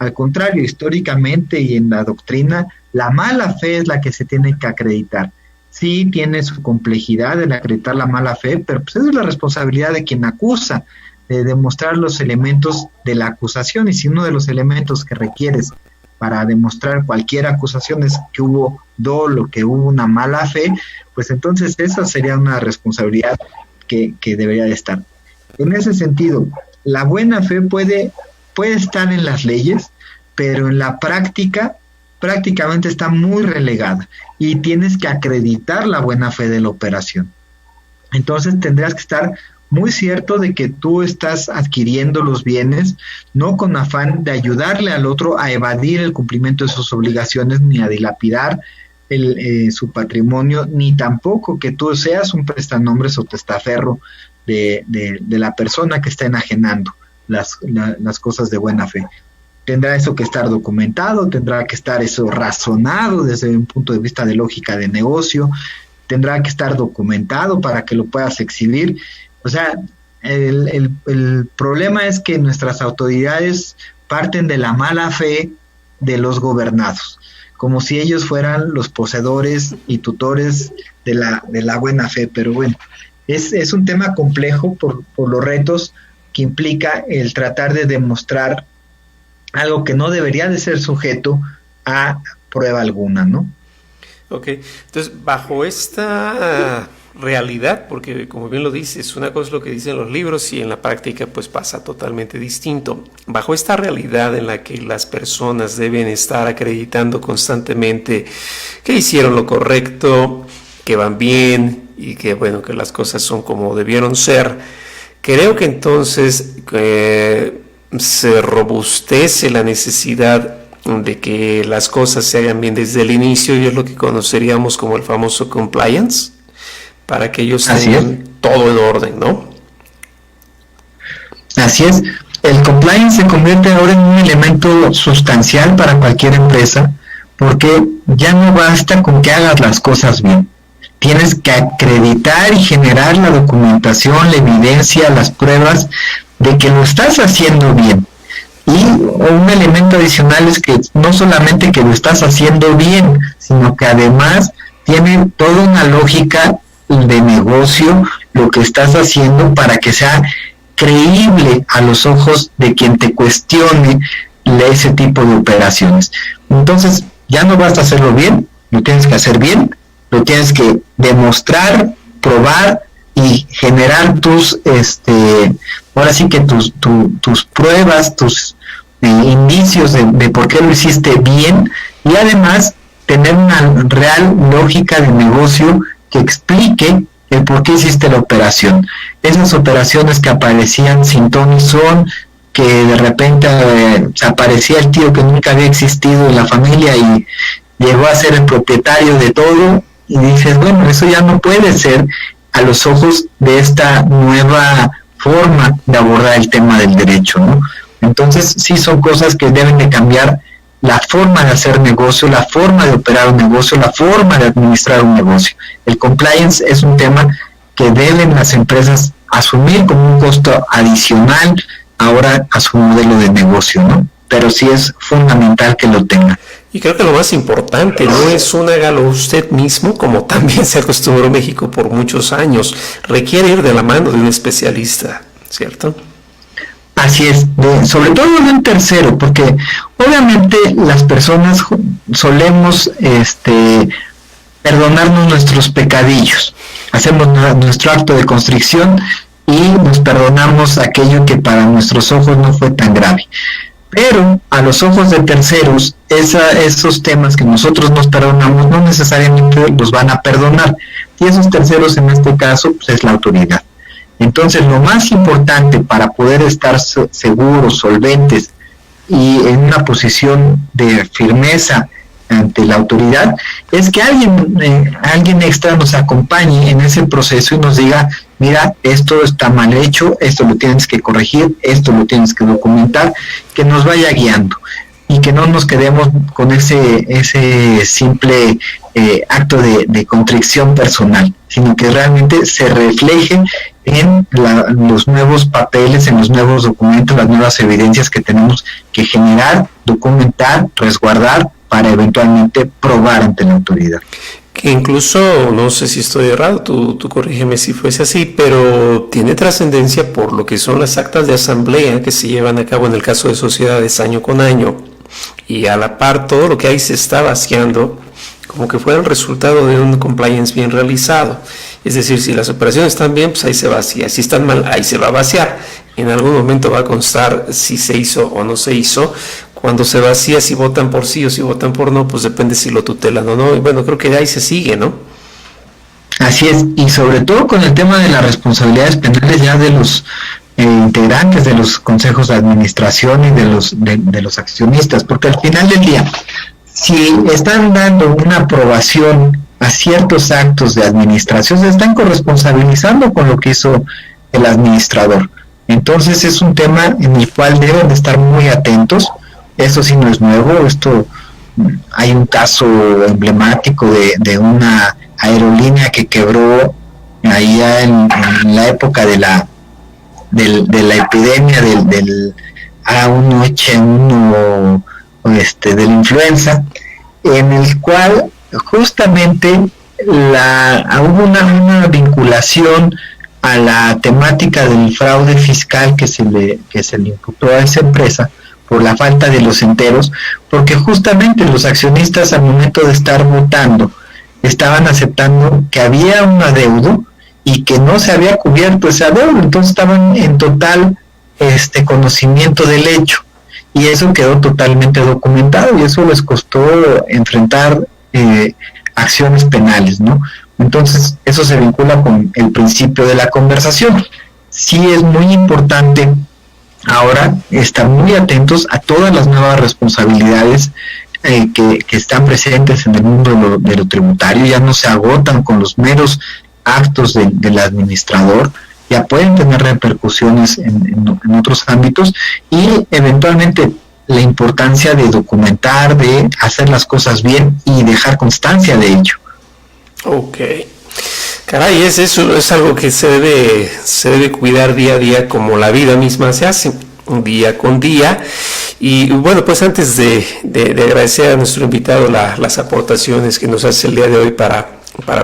Al contrario, históricamente y en la doctrina, la mala fe es la que se tiene que acreditar. Sí tiene su complejidad el acreditar la mala fe, pero pues esa es la responsabilidad de quien acusa, de demostrar los elementos de la acusación, y si uno de los elementos que requieres para demostrar cualquier acusación es que hubo dolo, que hubo una mala fe, pues entonces esa sería una responsabilidad que debería de estar. En ese sentido, la buena fe puede estar en las leyes, pero en la práctica prácticamente está muy relegada y tienes que acreditar la buena fe de la operación. Entonces tendrás que estar muy cierto de que tú estás adquiriendo los bienes no con afán de ayudarle al otro a evadir el cumplimiento de sus obligaciones, ni a dilapidar su patrimonio, ni tampoco que tú seas un prestanombres o testaferro de la persona que está enajenando las cosas de buena fe. Tendrá eso que estar documentado, tendrá que estar eso razonado desde un punto de vista de lógica de negocio, tendrá que estar documentado para que lo puedas exhibir. O sea, el problema es que nuestras autoridades parten de la mala fe de los gobernados, como si ellos fueran los poseedores y tutores de la buena fe. Pero bueno, es un tema complejo por los retos que implica el tratar de demostrar algo que no debería de ser sujeto a prueba alguna, ¿no? Ok, entonces bajo esta realidad, porque como bien lo dices, una cosa es lo que dicen los libros y en la práctica pues pasa totalmente distinto. Bajo esta realidad en la que las personas deben estar acreditando constantemente que hicieron lo correcto, que van bien y que bueno, que las cosas son como debieron ser, creo que entonces se robustece la necesidad de que las cosas se hagan bien desde el inicio, y es lo que conoceríamos como el famoso compliance, para que ellos tengan todo en orden, ¿no? Así es. El compliance se convierte ahora en un elemento sustancial para cualquier empresa, porque ya no basta con que hagas las cosas bien. Tienes que acreditar y generar la documentación, la evidencia, las pruebas de que lo estás haciendo bien. Y un elemento adicional es que no solamente que lo estás haciendo bien, sino que además tiene toda una lógica de negocio lo que estás haciendo para que sea creíble a los ojos de quien te cuestione ese tipo de operaciones. Entonces, ya no basta hacerlo bien, lo tienes que hacer bien, lo tienes que demostrar, probar y generar tus, ahora sí que tus pruebas, tus indicios de por qué lo hiciste bien, y además tener una real lógica de negocio que explique el por qué hiciste la operación. Esas operaciones que aparecían sin ton ni son, que de repente aparecía el tío que nunca había existido en la familia y llegó a ser el propietario de todo, y dices, bueno, eso ya no puede ser a los ojos de esta nueva forma de abordar el tema del derecho, ¿no? Entonces sí son cosas que deben de cambiar, la forma de hacer negocio, la forma de operar un negocio, la forma de administrar un negocio. El compliance es un tema que deben las empresas asumir como un costo adicional ahora a su modelo de negocio, ¿no? Pero sí es fundamental que lo tengan. Y creo que lo más importante no es un hágalo usted mismo, como también se acostumbró en México por muchos años. Requiere ir de la mano de un especialista, ¿cierto? Así es, sobre todo de un tercero, porque obviamente las personas solemos perdonarnos nuestros pecadillos. Hacemos nuestro acto de constricción y nos perdonamos aquello que para nuestros ojos no fue tan grave. Pero a los ojos de terceros, esos temas que nosotros nos perdonamos no necesariamente los van a perdonar. Y esos terceros en este caso pues, es la autoridad. Entonces lo más importante para poder estar seguros, solventes y en una posición de firmeza ante la autoridad es que alguien extra nos acompañe en ese proceso y nos diga, mira, esto está mal hecho, esto lo tienes que corregir, esto lo tienes que documentar, que nos vaya guiando y que no nos quedemos con ese simple acto de contrición personal, sino que realmente se refleje en los nuevos papeles, en los nuevos documentos, las nuevas evidencias que tenemos que generar, documentar, resguardar para eventualmente probar ante la autoridad. Que incluso, no sé si estoy errado, tú corrígeme si fuese así, pero tiene trascendencia por lo que son las actas de asamblea que se llevan a cabo en el caso de sociedades año con año, y a la par todo lo que ahí se está vaciando como que fuera el resultado de un compliance bien realizado. Es decir, si las operaciones están bien, pues ahí se vacía. Si están mal, ahí se va a vaciar. En algún momento va a constar si se hizo o no se hizo. Cuando se vacía, si votan por sí o si votan por no, pues depende si lo tutelan o no. Y bueno, creo que de ahí se sigue, ¿no? Así es, y sobre todo con el tema de las responsabilidades penales ya de los integrantes de los consejos de administración y de los accionistas, porque al final del día, si están dando una aprobación a ciertos actos de administración, se están corresponsabilizando con lo que hizo el administrador. Entonces es un tema en el cual deben de estar muy atentos. Esto sí no es nuevo, hay un caso emblemático de una aerolínea que quebró allá en la época de la epidemia del A1H1 de la influenza, en el cual justamente hubo una vinculación a la temática del fraude fiscal que se le imputó a esa empresa por la falta de los enteros, porque justamente los accionistas al momento de estar votando estaban aceptando que había un adeudo y que no se había cubierto ese adeudo, entonces estaban en total conocimiento del hecho, y eso quedó totalmente documentado y eso les costó enfrentar acciones penales, ¿no? Entonces eso se vincula con el principio de la conversación. Sí es muy importante ahora estar muy atentos a todas las nuevas responsabilidades que están presentes en el mundo de lo tributario. Ya no se agotan con los meros actos del administrador, ya pueden tener repercusiones en otros ámbitos, y eventualmente la importancia de documentar, de hacer las cosas bien y dejar constancia de ello. Ok. Caray, eso es algo que se debe cuidar día a día, como la vida misma se hace, día con día. Y bueno, pues antes de agradecer a nuestro invitado las aportaciones que nos hace el día de hoy para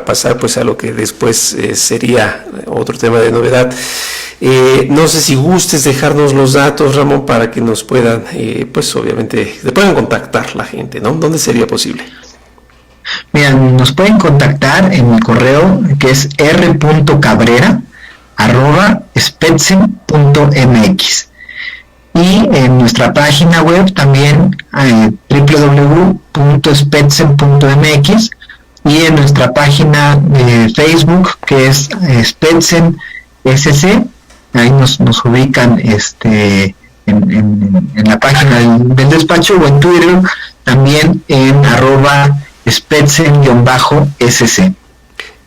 pasar pues a lo que después sería otro tema de novedad, no sé si gustes dejarnos los datos, Ramón, para que nos puedan, pues obviamente, se puedan contactar la gente, ¿no? ¿Dónde sería posible? Mira, nos pueden contactar en mi correo, que es r.cabrera@spetzen.mx, y en nuestra página web también www.spetzen.mx, y en nuestra página de Facebook, que es Spetzen SC. Ahí nos ubican en la página del despacho, o en Twitter también en @Spetzen_SC.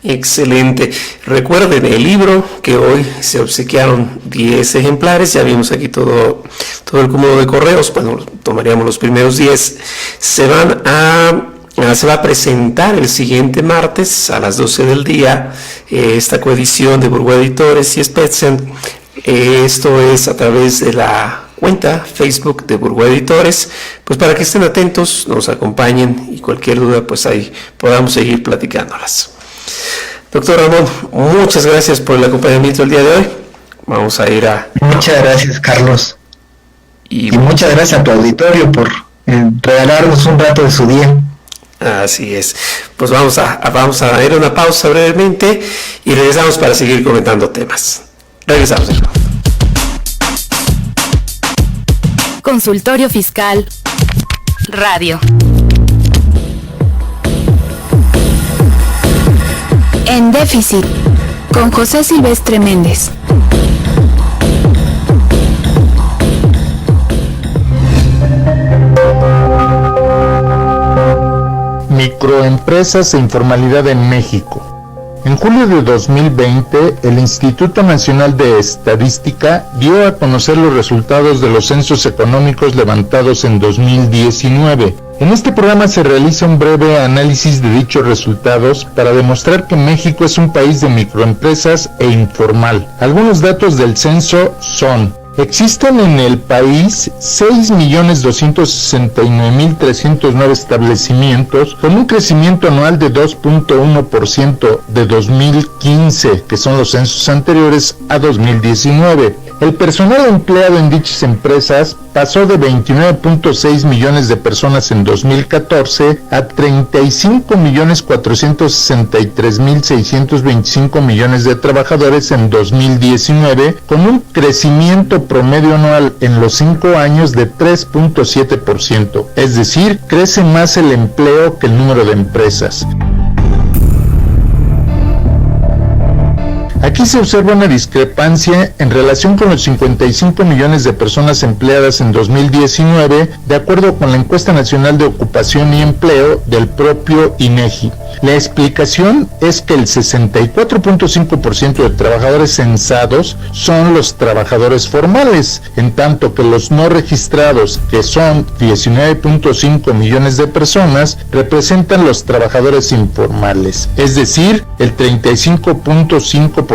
Excelente. Recuerden el libro, que hoy se obsequiaron 10 ejemplares. Ya vimos aquí todo el cúmulo de correos. Bueno, tomaríamos los primeros 10. Se va a presentar el siguiente martes a las 12 del día esta coedición de Burguá Editores y Spetzen. Esto es a través de la cuenta Facebook de Burguá Editores, pues para que estén atentos, nos acompañen, y cualquier duda pues ahí podamos seguir platicándolas. Doctor Ramón, muchas gracias por el acompañamiento el día de hoy. Vamos a ir a... Muchas gracias, Carlos. Y muchas gracias a tu auditorio por regalarnos un rato de su día. Así es. Pues vamos a ir a una pausa brevemente y regresamos para seguir comentando temas. Regresamos. Consultorio Fiscal Radio. En déficit, con José Silvestre Méndez. Microempresas e informalidad en México. En julio de 2020, el Instituto Nacional de Estadística dio a conocer los resultados de los censos económicos levantados en 2019. En este programa se realiza un breve análisis de dichos resultados para demostrar que México es un país de microempresas e informal. Algunos datos del censo son: existen en el país 6.269.309 establecimientos, con un crecimiento anual de 2.1% de 2015, que son los censos anteriores a 2019. El personal empleado en dichas empresas pasó de 29.6 millones de personas en 2014 a 35.463.625 millones de trabajadores en 2019, con un crecimiento promedio anual en los 5 años de 3.7%, es decir, crece más el empleo que el número de empresas. Aquí se observa una discrepancia en relación con los 55 millones de personas empleadas en 2019, de acuerdo con la Encuesta Nacional de Ocupación y Empleo del propio INEGI. La explicación es que el 64.5% de trabajadores censados son los trabajadores formales, en tanto que los no registrados, que son 19.5 millones de personas, representan los trabajadores informales, es decir, el 35.5%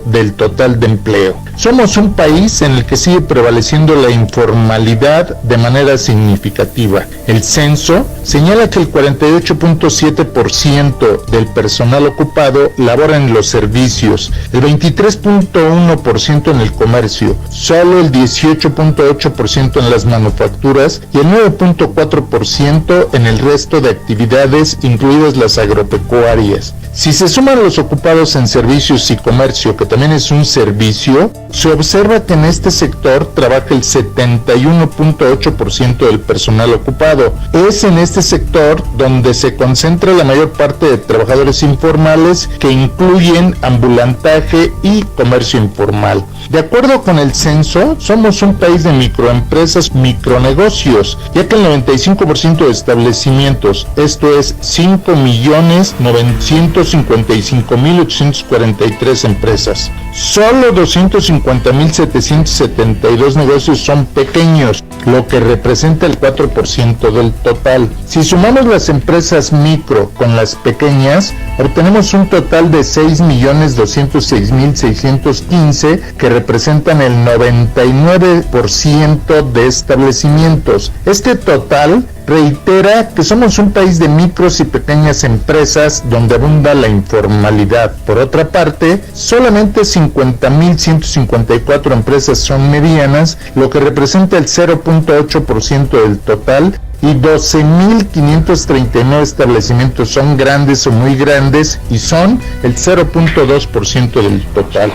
del total de empleo. Somos un país en el que sigue prevaleciendo la informalidad de manera significativa. El censo señala que el 48.7% del personal ocupado labora en los servicios, el 23.1% en el comercio, solo el 18.8% en las manufacturas y el 9.4% en el resto de actividades, incluidas las agropecuarias. Si se suman los ocupados en servicios y comercio, que también es un servicio, se observa que en este sector trabaja el 71.8% del personal ocupado. Es en este sector donde se concentra la mayor parte de trabajadores informales, que incluyen ambulantaje y comercio informal. De acuerdo con el censo, somos un país de microempresas, micronegocios, ya que el 95% de establecimientos, esto es 5.955.843 empresas. Solo 250.772 negocios son pequeños, lo que representa el 4% del total. Si sumamos las empresas micro con las pequeñas, obtenemos un total de 6.206.615, que representan el 99% de establecimientos. Este total reitera que somos un país de micros y pequeñas empresas donde abunda la informalidad. Por otra parte, solamente 50.154 empresas son medianas, lo que representa el 0.8% del total, y 12.539 establecimientos son grandes o muy grandes y son el 0.2% del total.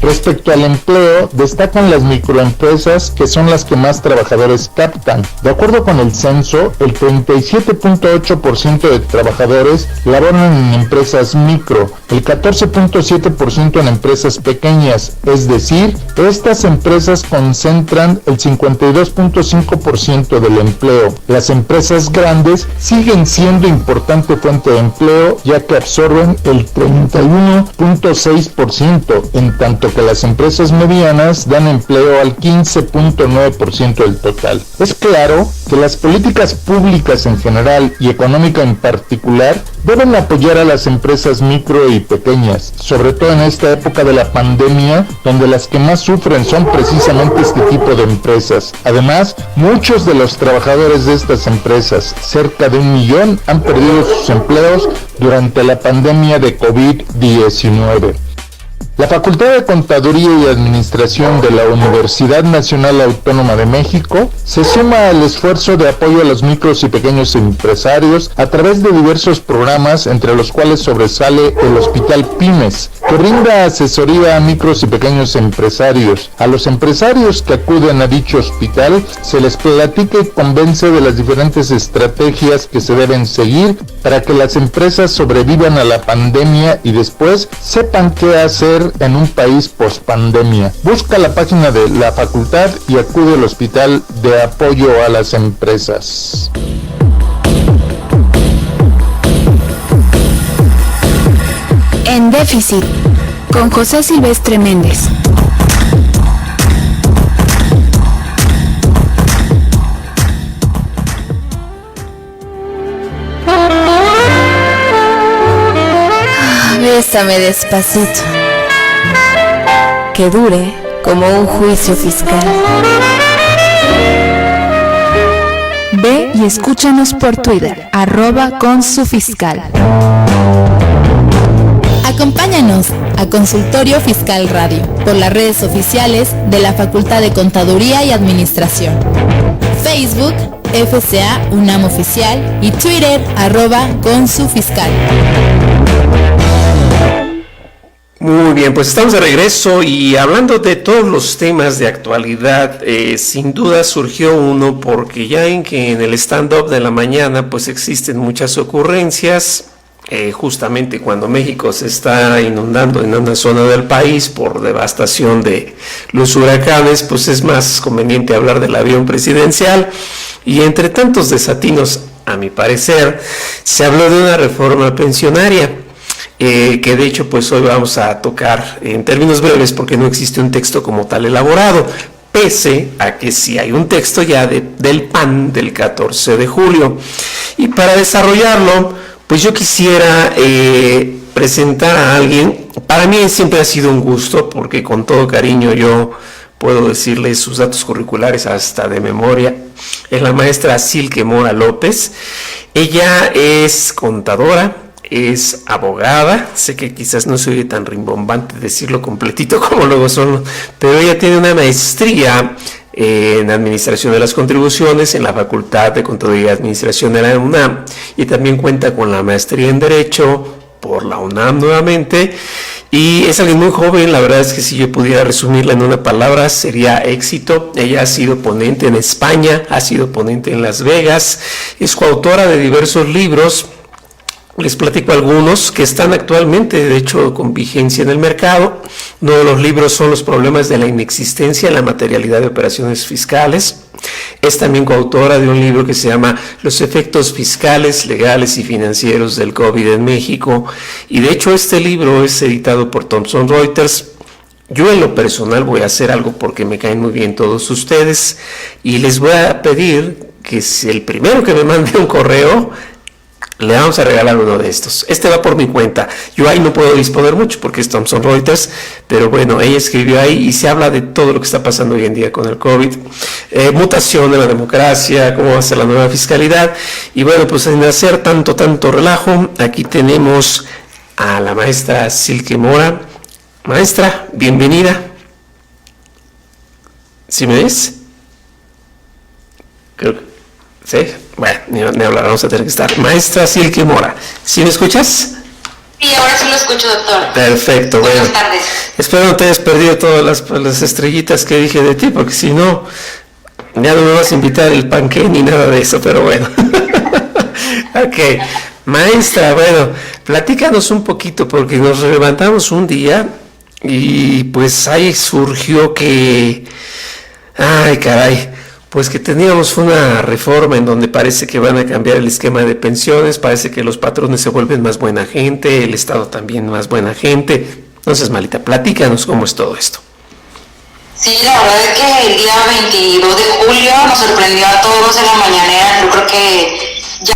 Respecto al empleo, destacan las microempresas, que son las que más trabajadores captan. De acuerdo con el censo, el 37.8% de trabajadores laboran en empresas micro, el 14.7% en empresas pequeñas, es decir, estas empresas concentran el 52.5% del empleo. Las empresas grandes siguen siendo importante fuente de empleo, ya que absorben el 31.6%, en tanto que las empresas medianas dan empleo al 15.9% del total. Es claro que las políticas públicas en general y económica en particular deben apoyar a las empresas micro y pequeñas, sobre todo en esta época de la pandemia, donde las que más sufren son precisamente este tipo de empresas. Además, muchos de los trabajadores de estas empresas, cerca de 1 millón, han perdido sus empleos durante la pandemia de COVID-19. La Facultad de Contaduría y Administración de la Universidad Nacional Autónoma de México se suma al esfuerzo de apoyo a los micros y pequeños empresarios a través de diversos programas, entre los cuales sobresale el Hospital Pymes, que brinda asesoría a micros y pequeños empresarios. A los empresarios que acuden a dicho hospital se les platica y convence de las diferentes estrategias que se deben seguir para que las empresas sobrevivan a la pandemia y después sepan qué hacer en un país post-pandemia. Busca la página de la facultad y acude al Hospital de Apoyo a las Empresas. En déficit, con José Silvestre Méndez. Bésame despacito, que dure como un juicio fiscal. Ve y escúchanos por Twitter, @consufiscal. Acompáñanos a Consultorio Fiscal Radio por las redes oficiales de la Facultad de Contaduría y Administración. Facebook, FCA UNAM Oficial y Twitter, @consufiscal. Muy bien, pues estamos de regreso y hablando de todos los temas de actualidad, sin duda surgió uno porque ya en el stand-up de la mañana pues existen muchas ocurrencias, justamente cuando México se está inundando en una zona del país por devastación de los huracanes, pues es más conveniente hablar del avión presidencial y entre tantos desatinos, a mi parecer, se habló de una reforma pensionaria. Que de hecho pues hoy vamos a tocar en términos breves porque no existe un texto como tal elaborado, pese a que sí hay un texto ya del PAN del 14 de julio. Y para desarrollarlo, pues yo quisiera presentar a alguien. Para mí siempre ha sido un gusto porque con todo cariño yo puedo decirles sus datos curriculares hasta de memoria. Es la maestra Silke Mora López. Ella es contadora, es abogada, sé que quizás no se oye tan rimbombante decirlo completito como luego son, pero ella tiene una maestría en Administración de las Contribuciones en la Facultad de Contaduría y Administración de la UNAM, y también cuenta con la maestría en Derecho por la UNAM nuevamente, y es alguien muy joven. La verdad es que si yo pudiera resumirla en una palabra sería éxito. Ella ha sido ponente en España, ha sido ponente en Las Vegas, es coautora de diversos libros. Les platico algunos que están actualmente, de hecho, con vigencia en el mercado. Uno de los libros son Los problemas de la inexistencia en la materialidad de operaciones fiscales. Es también coautora de un libro que se llama Los efectos fiscales, legales y financieros del COVID en México. Y de hecho este libro es editado por Thomson Reuters. Yo en lo personal voy a hacer algo porque me caen muy bien todos ustedes y les voy a pedir que si el primero que me mande un correo, le vamos a regalar uno de estos. Este va por mi cuenta. Yo ahí no puedo disponer mucho porque es Thomson Reuters, pero bueno, ella escribió ahí y se habla de todo lo que está pasando hoy en día con el COVID, mutación de la democracia, cómo va a ser la nueva fiscalidad. Y bueno, pues sin hacer tanto relajo, aquí tenemos a la maestra Silke Mora. Maestra, bienvenida. ¿Sí me ves? Creo que sí. Bueno, ni hablar, vamos a tener que estar. Maestra Silke Mora, ¿sí me escuchas? Sí, ahora sí lo escucho, doctor. Perfecto, bueno. Buenas tardes. Espero no te hayas perdido todas las estrellitas que dije de ti, porque si no, ya no me vas a invitar el panqué ni nada de eso, pero bueno. Ok, maestra, bueno, platícanos un poquito, porque nos levantamos un día y pues ahí surgió que, ay caray, pues que teníamos una reforma en donde parece que van a cambiar el esquema de pensiones, parece que los patrones se vuelven más buena gente, el Estado también más buena gente. Entonces, Malita, platícanos cómo es todo esto. Sí, la verdad es que el día 22 de julio nos sorprendió a todos en la mañanera. Yo creo que ya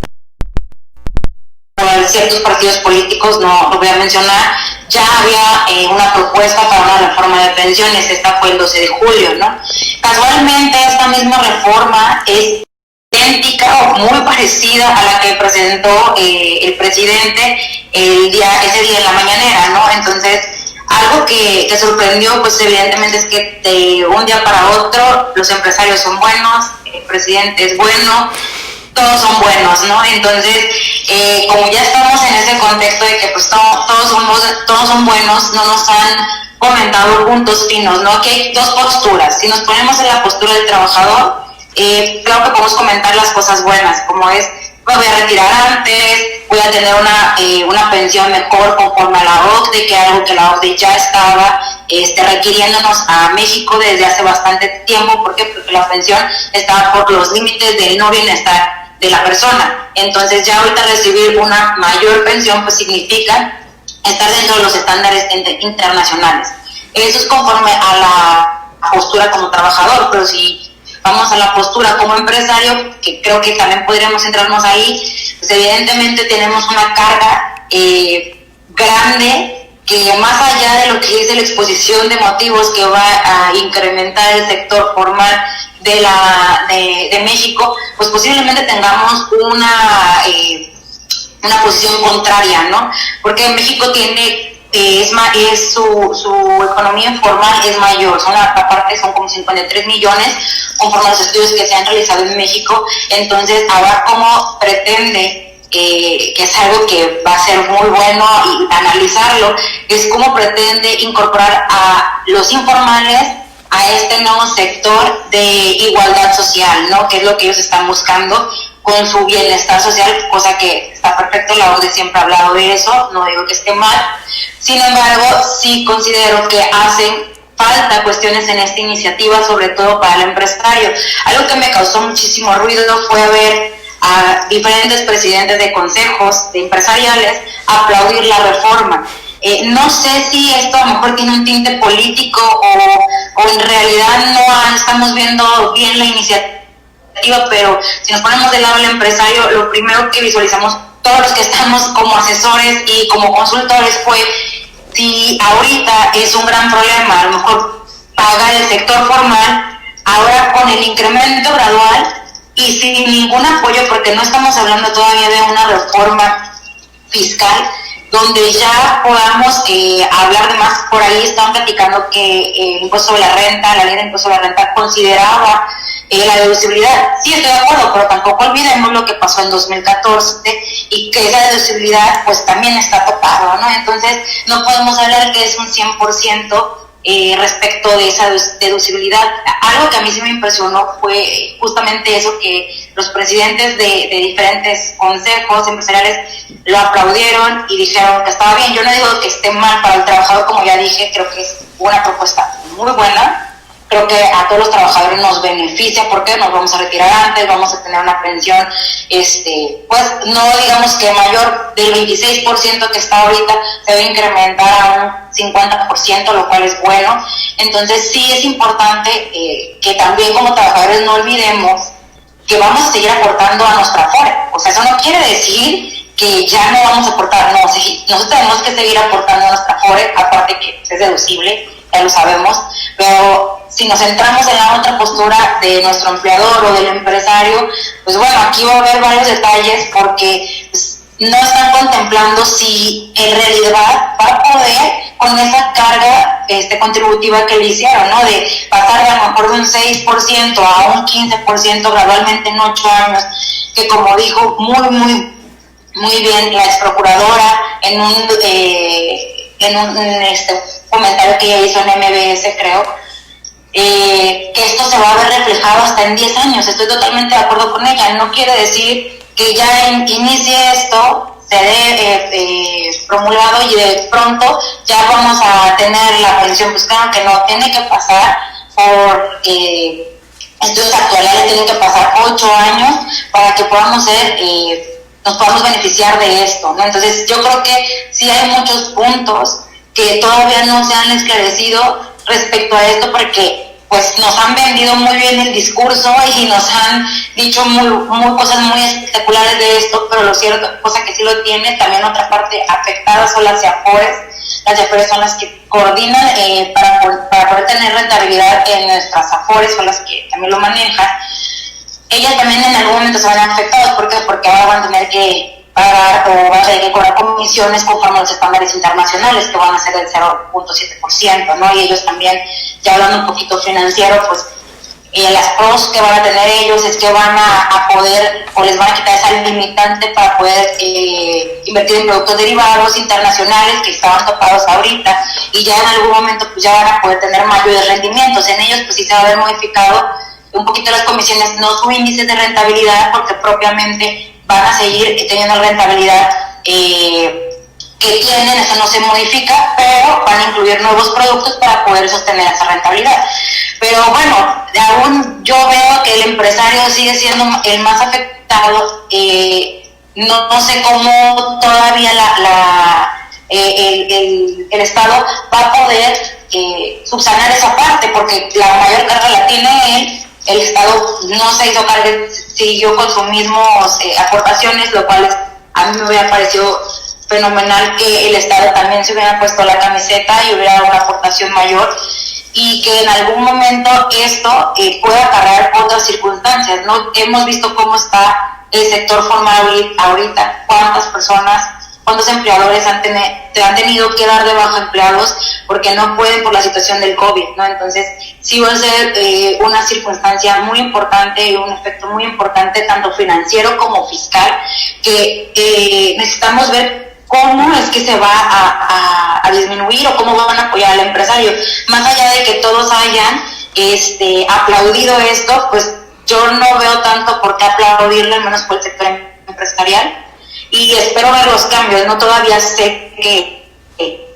ciertos partidos políticos, no lo voy a mencionar, ya había una propuesta para una reforma de pensiones. Esta fue el 12 de julio, ¿no? Casualmente esta misma reforma es idéntica o muy parecida a la que presentó el presidente ese día en la mañanera, ¿no? Entonces, algo que sorprendió, pues evidentemente es que de un día para otro los empresarios son buenos, el presidente es bueno, todos son buenos, ¿no? Entonces, como ya estamos en ese contexto de que pues todos son buenos, no nos han comentado puntos finos, ¿no? Que hay dos posturas. Si nos ponemos en la postura del trabajador, creo que podemos comentar las cosas buenas, como es, me voy a retirar antes, voy a tener una pensión mejor conforme a la OCDE, que algo que la OCDE ya estaba requiriéndonos a México desde hace bastante tiempo. ¿Por qué? Porque la pensión estaba por los límites del no bienestar de la persona. Entonces ya ahorita recibir una mayor pensión pues significa estar dentro de los estándares internacionales. Eso es conforme a la postura como trabajador, pero si vamos a la postura como empresario, que creo que también podríamos centrarnos ahí, pues evidentemente tenemos una carga grande que más allá de lo que es la exposición de motivos que va a incrementar el sector formal de México, pues posiblemente tengamos una posición contraria, ¿no? Porque México tiene su economía informal es mayor, aparte son como 53 millones conforme a los estudios que se han realizado en México. Entonces ahora cómo pretende, que es algo que va a ser muy bueno y analizarlo, es cómo pretende incorporar a los informales a este nuevo sector de igualdad social, ¿no? Que es lo que ellos están buscando con su bienestar social, cosa que está perfecto, la OCDE siempre ha hablado de eso, no digo que esté mal. Sin embargo, sí considero que hacen falta cuestiones en esta iniciativa, sobre todo para el empresario. Algo que me causó muchísimo ruido fue ver a diferentes presidentes de consejos de empresariales aplaudir la reforma. No sé si esto a lo mejor tiene un tinte político o en realidad no estamos viendo bien la iniciativa, pero si nos ponemos del lado del empresario, lo primero que visualizamos todos los que estamos como asesores y como consultores fue si ahorita es un gran problema a lo mejor pagar el sector formal, ahora con el incremento gradual y sin ningún apoyo, porque no estamos hablando todavía de una reforma fiscal, donde ya podamos hablar de más. Por ahí estaban platicando que el impuesto sobre la renta, la ley de impuesto sobre la renta consideraba la deducibilidad. Sí, estoy de acuerdo, pero tampoco olvidemos lo que pasó en 2014 y que esa deducibilidad pues también está topado, ¿no? Entonces no podemos hablar que es un 100% respecto de esa deducibilidad. Algo que a mí sí me impresionó fue justamente eso, que los presidentes de diferentes consejos empresariales lo aplaudieron y dijeron que estaba bien. Yo no digo que esté mal para el trabajador, como ya dije, creo que es una propuesta muy buena. Creo que a todos los trabajadores nos beneficia porque nos vamos a retirar antes, vamos a tener una pensión, pues no digamos que mayor del 26% que está ahorita, se va a incrementar a un 50%, lo cual es bueno. Entonces sí es importante que también como trabajadores no olvidemos que vamos a seguir aportando a nuestra Afore. O sea, eso no quiere decir que ya no vamos a aportar, no, nosotros tenemos que seguir aportando a nuestra Afore, aparte que es deducible, ya lo sabemos, pero si nos centramos en la otra postura de nuestro empleador o del empresario, pues bueno, aquí va a haber varios detalles porque pues, no están contemplando si en realidad va a poder con esa carga contributiva que le hicieron, ¿no? De pasar de a lo mejor de un 6% a un 15% gradualmente en 8 años, que como dijo muy bien la ex procuradora en un comentario que ella hizo en MBS, creo, que esto se va a ver reflejado hasta en 10 años. Estoy totalmente de acuerdo con ella. No quiere decir que ya inicie esto, se dé promulgado y de pronto ya vamos a tener la pensión. Pues claro que no, tiene que pasar por estudios actuales, tiene que pasar 8 años para que podamos ser nos podamos beneficiar de esto, ¿no? Entonces yo creo que sí hay muchos puntos que todavía no se han esclarecido respecto a esto, porque pues nos han vendido muy bien el discurso y nos han dicho cosas muy espectaculares de esto, pero lo cierto, cosa que sí lo tiene, también otra parte afectada son las Afores. Las Afores son las que coordinan para poder tener rentabilidad en nuestras Afores, son las que también lo manejan. Ellas también en algún momento se van a ver afectadas. ¿Por qué? Porque ahora van a tener que pagar o van a tener que cobrar comisiones conforme a los estándares internacionales, que van a ser del 0.7%, ¿no? Y ellos también, ya hablando un poquito financiero, pues las pros que van a tener ellos es que van a poder, o les van a quitar esa limitante para poder invertir en productos derivados internacionales que estaban topados ahorita, y ya en algún momento pues ya van a poder tener mayores rendimientos. En ellos pues sí se va a ver modificado un poquito las comisiones, no su índice de rentabilidad, porque propiamente van a seguir teniendo rentabilidad que tienen, eso no se modifica, pero van a incluir nuevos productos para poder sostener esa rentabilidad. Pero bueno, aún yo veo que el empresario sigue siendo el más afectado. No sé cómo todavía el Estado va a poder subsanar esa parte, porque la mayor carga la tiene él. El Estado no se hizo cargo, siguió con sus mismos aportaciones, lo cual a mí me hubiera parecido fenomenal que el Estado también se hubiera puesto la camiseta y hubiera dado una aportación mayor, y que en algún momento esto pueda acarrear otras circunstancias, ¿no? Hemos visto cómo está el sector formal ahorita, cuántos empleadores han tenido que dar de baja empleados porque no pueden por la situación del COVID, ¿no? Entonces sí va a ser una circunstancia muy importante y un efecto muy importante, tanto financiero como fiscal, que necesitamos ver cómo es que se va a disminuir o cómo van a apoyar al empresario. Más allá de que todos hayan aplaudido esto, pues yo no veo tanto por qué aplaudirlo, al menos por el sector empresarial, y espero ver los cambios. No todavía sé que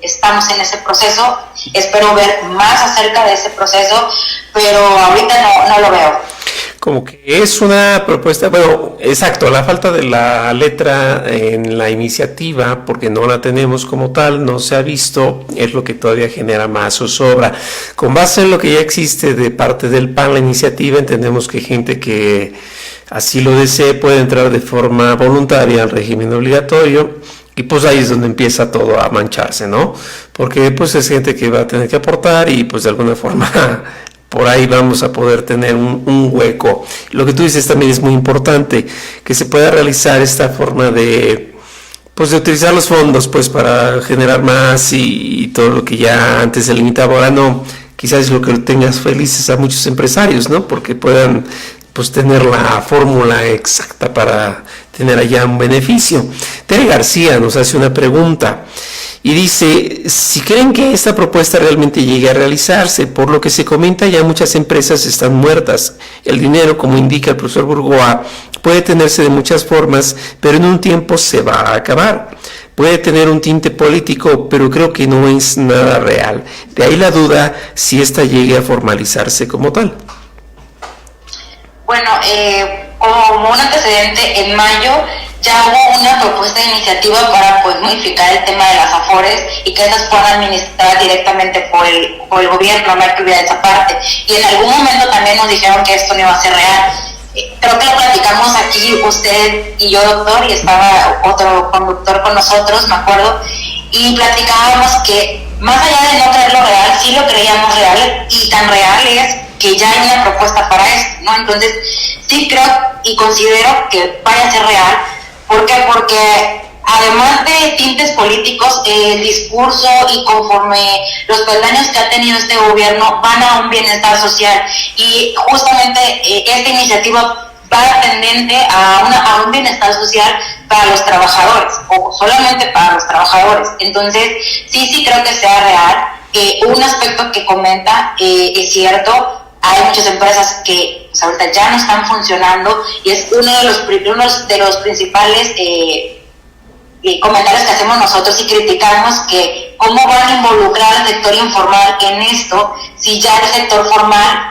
estamos en ese proceso, espero ver más acerca de ese proceso, pero ahorita no lo veo. Como que es una propuesta, bueno, exacto, la falta de la letra en la iniciativa, porque no la tenemos como tal, no se ha visto, es lo que todavía genera más zozobra. Con base en lo que ya existe de parte del PAN, la iniciativa, entendemos que gente que así lo desee puede entrar de forma voluntaria al régimen obligatorio, y pues ahí es donde empieza todo a mancharse, ¿no? Porque pues es gente que va a tener que aportar y pues de alguna forma por ahí vamos a poder tener un hueco. Lo que tú dices también es muy importante, que se pueda realizar esta forma de pues de utilizar los fondos pues para generar más y todo lo que ya antes se limitaba, ahora no, quizás es lo que tengas felices a muchos empresarios, ¿no? Porque puedan pues tener la fórmula exacta para tener allá un beneficio. Tere García nos hace una pregunta y dice, si creen que esta propuesta realmente llegue a realizarse, por lo que se comenta ya muchas empresas están muertas. El dinero, como indica el profesor Burgoa, puede tenerse de muchas formas, pero en un tiempo se va a acabar. Puede tener un tinte político, pero creo que no es nada real. De ahí la duda si esta llegue a formalizarse como tal. Bueno, como un antecedente, en mayo ya hubo una propuesta de iniciativa para pues modificar el tema de las afores y que esas puedan administrar directamente por el gobierno, no hay que olvidar esa parte. Y en algún momento también nos dijeron que esto no iba a ser real. Creo que lo platicamos aquí usted y yo, doctor, y estaba otro conductor con nosotros, me acuerdo, y platicábamos que más allá de no creerlo real, sí lo creíamos real, y tan real es que ya hay una propuesta para esto, ¿no? Entonces, sí creo y considero que vaya a ser real. ¿Por qué? Porque además de tintes políticos, el discurso y conforme los peldaños que ha tenido este gobierno van a un bienestar social, y justamente esta iniciativa va tendente a un bienestar social para los trabajadores, o solamente para los trabajadores. Entonces, sí creo que sea real. Un aspecto que comenta es cierto. Hay muchas empresas que pues, ahorita ya no están funcionando, y es uno de los principales comentarios que hacemos nosotros y criticamos, que cómo van a involucrar al sector informal en esto si ya el sector formal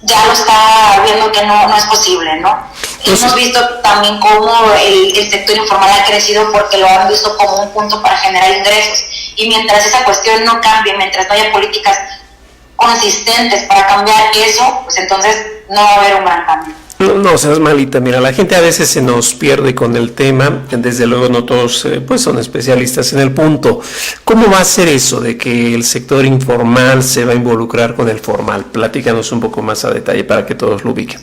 ya lo está viendo que no es posible, ¿no? Hemos visto también cómo el sector informal ha crecido porque lo han visto como un punto para generar ingresos, y mientras esa cuestión no cambie, mientras no haya políticas consistentes para cambiar eso, pues entonces no va a haber un gran cambio. No seas malita, mira, la gente a veces se nos pierde con el tema, desde luego no todos pues son especialistas en el punto. ¿Cómo va a ser eso de que el sector informal se va a involucrar con el formal? Platícanos un poco más a detalle para que todos lo ubiquen.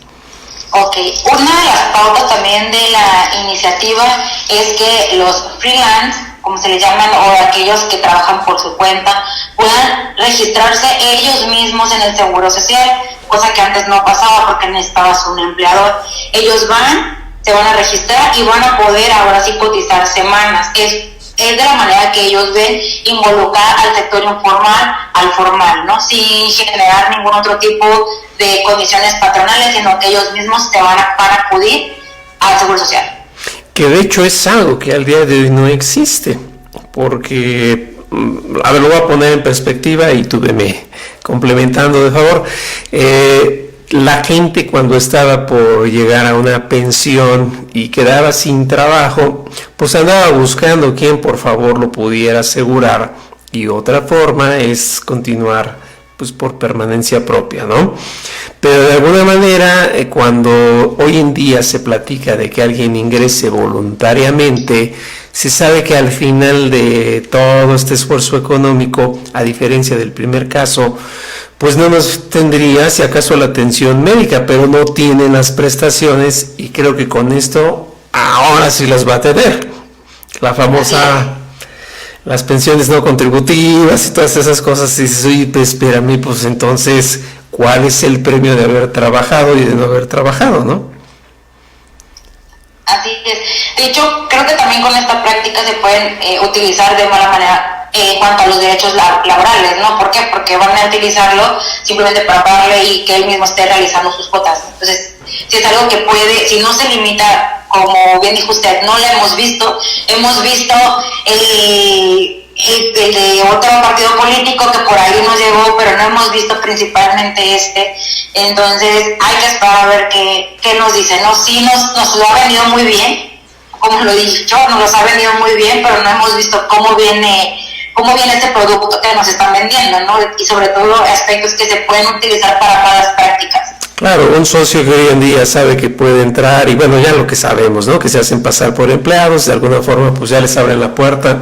Ok, una de las pautas también de la iniciativa es que los freelance, como se les llaman, o aquellos que trabajan por su cuenta, puedan registrarse ellos mismos en el Seguro Social, cosa que antes no pasaba porque necesitabas un empleador. Ellos se van a registrar y van a poder ahora sí cotizar semanas. Es de la manera que ellos ven involucrar al sector informal al formal, ¿no? Sin generar ningún otro tipo de condiciones patronales, sino que ellos mismos se van a acudir al Seguro Social. Que de hecho es algo que al día de hoy no existe, porque, a ver, lo voy a poner en perspectiva y tú veme complementando de favor. La gente cuando estaba por llegar a una pensión y quedaba sin trabajo, pues andaba buscando quien por favor lo pudiera asegurar, y otra forma es continuar pues por permanencia propia, ¿no? Pero de alguna manera cuando hoy en día se platica de que alguien ingrese voluntariamente, se sabe que al final de todo este esfuerzo económico, a diferencia del primer caso, pues no nos tendría, si acaso, la atención médica, pero no tienen las prestaciones, y creo que con esto ahora sí las va a tener. La famosa, las pensiones no contributivas y todas esas cosas. Y dices, oye, pues espérame, pues entonces, ¿cuál es el premio de haber trabajado y de no haber trabajado, no? Así es. De hecho, creo que también con esta práctica se pueden utilizar de mala manera en cuanto a los derechos laborales, ¿no? ¿Por qué? Porque van a utilizarlo simplemente para pagarle y que él mismo esté realizando sus cuotas. Entonces, si es algo que puede, si no se limita, como bien dijo usted, no lo hemos visto el de otro partido político que por ahí nos llegó, pero no hemos visto principalmente este. Entonces hay que esperar a ver qué nos dice, ¿no? Sí nos lo ha venido muy bien, como lo he dicho, nos los ha venido muy bien, pero no hemos visto cómo viene este producto que nos están vendiendo, ¿no? Y sobre todo aspectos que se pueden utilizar para malas prácticas. Claro, un socio que hoy en día sabe que puede entrar, y bueno, ya lo que sabemos, ¿no? Que se hacen pasar por empleados, de alguna forma pues ya les abren la puerta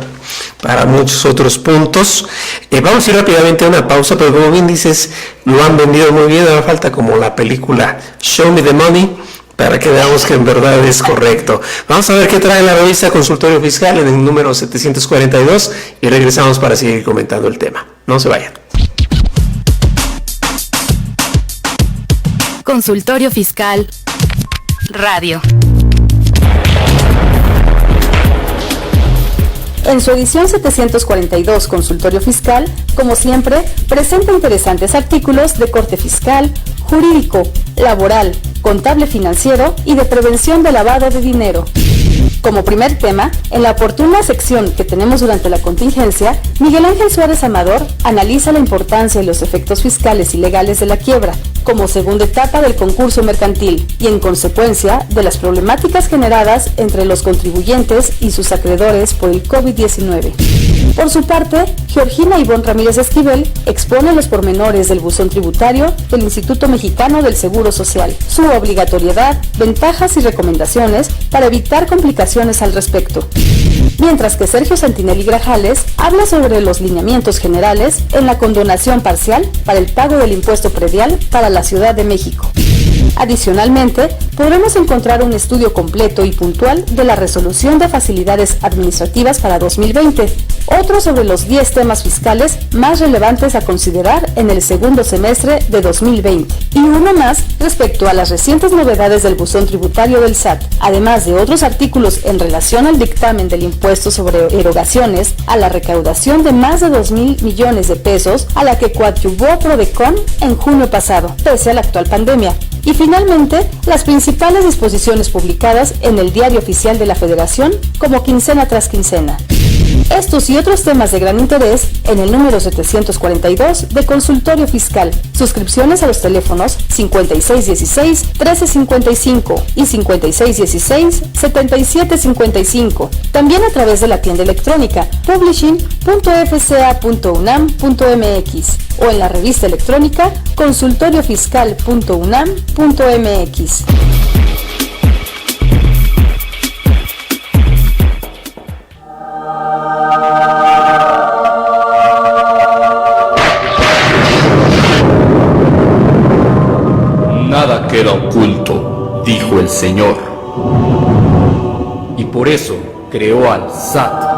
para muchos otros puntos. Vamos a ir rápidamente a una pausa, pero como bien dices, lo han vendido muy bien. Ahora falta como la película Show Me the Money para que veamos que en verdad es correcto. Vamos a ver qué trae la revista Consultorio Fiscal en el número 742 y regresamos para seguir comentando el tema. No se vayan. Consultorio Fiscal Radio. En su edición 742 Consultorio Fiscal, como siempre, presenta interesantes artículos de corte fiscal, jurídico, laboral, contable financiero y de prevención de lavado de dinero. Como primer tema, en la oportuna sección que tenemos durante la contingencia, Miguel Ángel Suárez Amador analiza la importancia y los efectos fiscales y legales de la quiebra, como segunda etapa del concurso mercantil y en consecuencia de las problemáticas generadas entre los contribuyentes y sus acreedores por el COVID-19. Por su parte, Georgina Ivonne Ramírez Esquivel expone los pormenores del buzón tributario del Instituto Mexicano del Seguro Social, su obligatoriedad, ventajas y recomendaciones para evitar complicaciones al respecto. Mientras que Sergio Santinelli Grajales habla sobre los lineamientos generales en la condonación parcial para el pago del impuesto predial para la Ciudad de México. Adicionalmente, podremos encontrar un estudio completo y puntual de la resolución de facilidades administrativas para 2020, otro sobre los 10 temas fiscales más relevantes a considerar en el segundo semestre de 2020, y uno más respecto a las recientes novedades del buzón tributario del SAT, además de otros artículos en relación al dictamen del impuesto sobre erogaciones a la recaudación de más de 2,000 millones de pesos a la que coadyuvó Prodecon en junio pasado, pese a la actual pandemia. Y finalmente, las principales disposiciones publicadas en el Diario Oficial de la Federación como quincena tras quincena. Estos y otros temas de gran interés en el número 742 de Consultorio Fiscal. Suscripciones a los teléfonos 5616-1355 y 5616-7755. También a través de la tienda electrónica publishing.fca.unam.mx o en la revista electrónica consultoriofiscal.unam.mx. Nada queda oculto, dijo el Señor. Y por eso creó al SAT.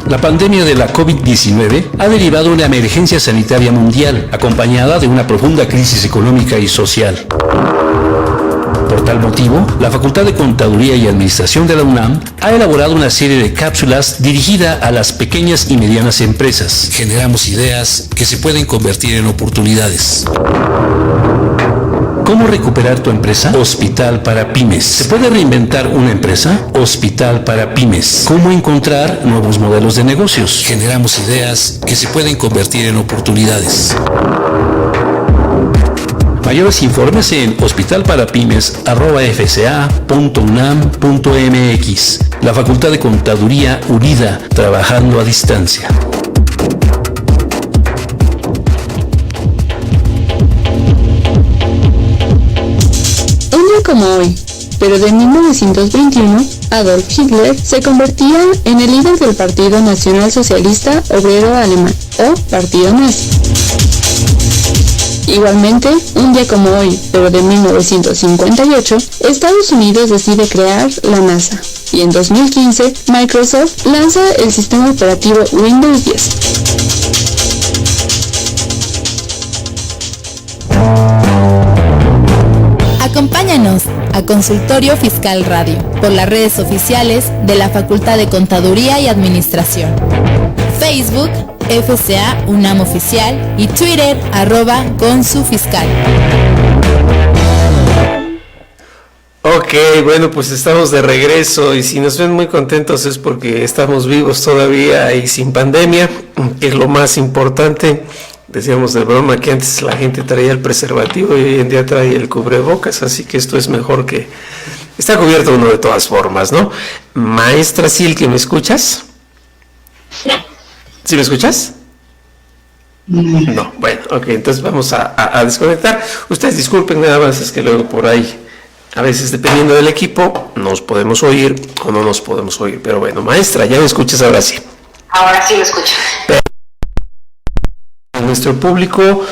La pandemia de la COVID-19 ha derivado una emergencia sanitaria mundial, acompañada de una profunda crisis económica y social. Por tal motivo, la Facultad de Contaduría y Administración de la UNAM ha elaborado una serie de cápsulas dirigida a las pequeñas y medianas empresas. Generamos ideas que se pueden convertir en oportunidades. ¿Cómo recuperar tu empresa? Hospital para Pymes. ¿Se puede reinventar una empresa? Hospital para Pymes. ¿Cómo encontrar nuevos modelos de negocios? Generamos ideas que se pueden convertir en oportunidades. Mayores informes en hospitalparapymes@fca.unam.mx. La Facultad de Contaduría unida, trabajando a distancia. Un día como hoy, pero de 1921, Adolf Hitler se convertía en el líder del Partido Nacional Socialista Obrero Alemán, o Partido Nazi. Igualmente, un día como hoy, pero de 1958, Estados Unidos decide crear la NASA. Y en 2015, Microsoft lanza el sistema operativo Windows 10. Acompáñanos a Consultorio Fiscal Radio por las redes oficiales de la Facultad de Contaduría y Administración. Facebook, FCA UNAM Oficial y Twitter, @ConsuFiscal. Ok, bueno, pues estamos de regreso y si nos ven muy contentos es porque estamos vivos todavía y sin pandemia, que es lo más importante. Decíamos de broma que antes la gente traía el preservativo y hoy en día trae el cubrebocas, así que esto es mejor que... Está cubierto uno de todas formas, ¿no? Maestra Silke, ¿me escuchas? ¿Sí me escuchas? No, bueno, ok, entonces vamos a desconectar. Ustedes disculpen, nada más es que luego por ahí, a veces dependiendo del equipo, nos podemos oír o no nos podemos oír. Pero bueno, maestra, ya me escuchas ahora sí. Ahora sí lo escucho. A nuestro público,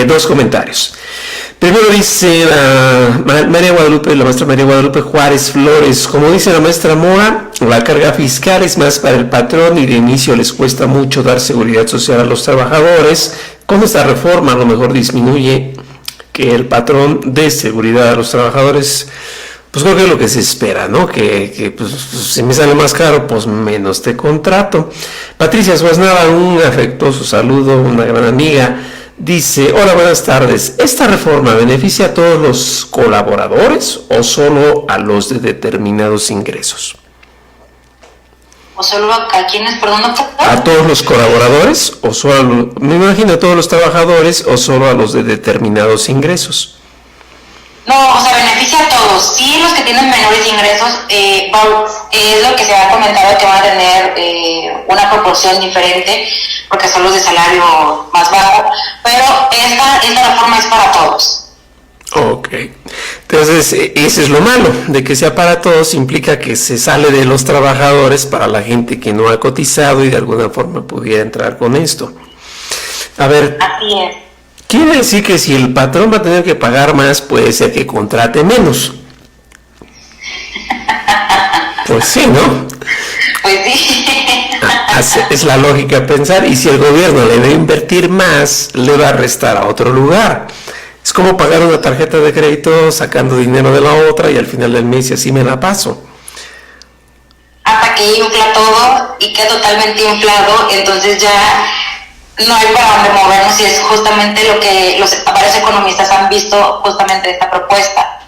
dos comentarios. Primero dice María Guadalupe, la maestra María Guadalupe Juárez Flores, como dice la maestra Mora, la carga fiscal es más para el patrón y de inicio les cuesta mucho dar seguridad social a los trabajadores. Con esta reforma a lo mejor disminuye que el patrón dé seguridad a los trabajadores. Pues creo que es lo que se espera, ¿no? Que pues, si me sale más caro, pues menos te contrato. Patricia Suaznava, un afectuoso saludo, una gran amiga. Dice, hola, buenas tardes. ¿Esta reforma beneficia a todos los colaboradores o solo a los de determinados ingresos? ¿O solo a quienes, perdón, doctor? ¿A todos los colaboradores o solo me imagino a todos los trabajadores o solo a los de determinados ingresos? No, o sea, beneficia a todos. Sí, los que tienen menores ingresos, es lo que se ha comentado que van a tener una proporción diferente, porque son los de salario más bajo, pero esta reforma es para todos. Ok, entonces ese es lo malo, de que sea para todos implica que se sale de los trabajadores para la gente que no ha cotizado y de alguna forma pudiera entrar con esto. A ver, así es. Quiere decir que si el patrón va a tener que pagar más, puede ser que contrate menos. Pues sí, ¿no? Pues sí. Es la lógica pensar, y si el gobierno le debe invertir más, le va a restar a otro lugar. Es como pagar una tarjeta de crédito sacando dinero de la otra y al final del mes y así me la paso. Hasta que infla todo y queda totalmente inflado, entonces ya no hay para dónde movernos, y es justamente lo que varios economistas han visto justamente de esta propuesta.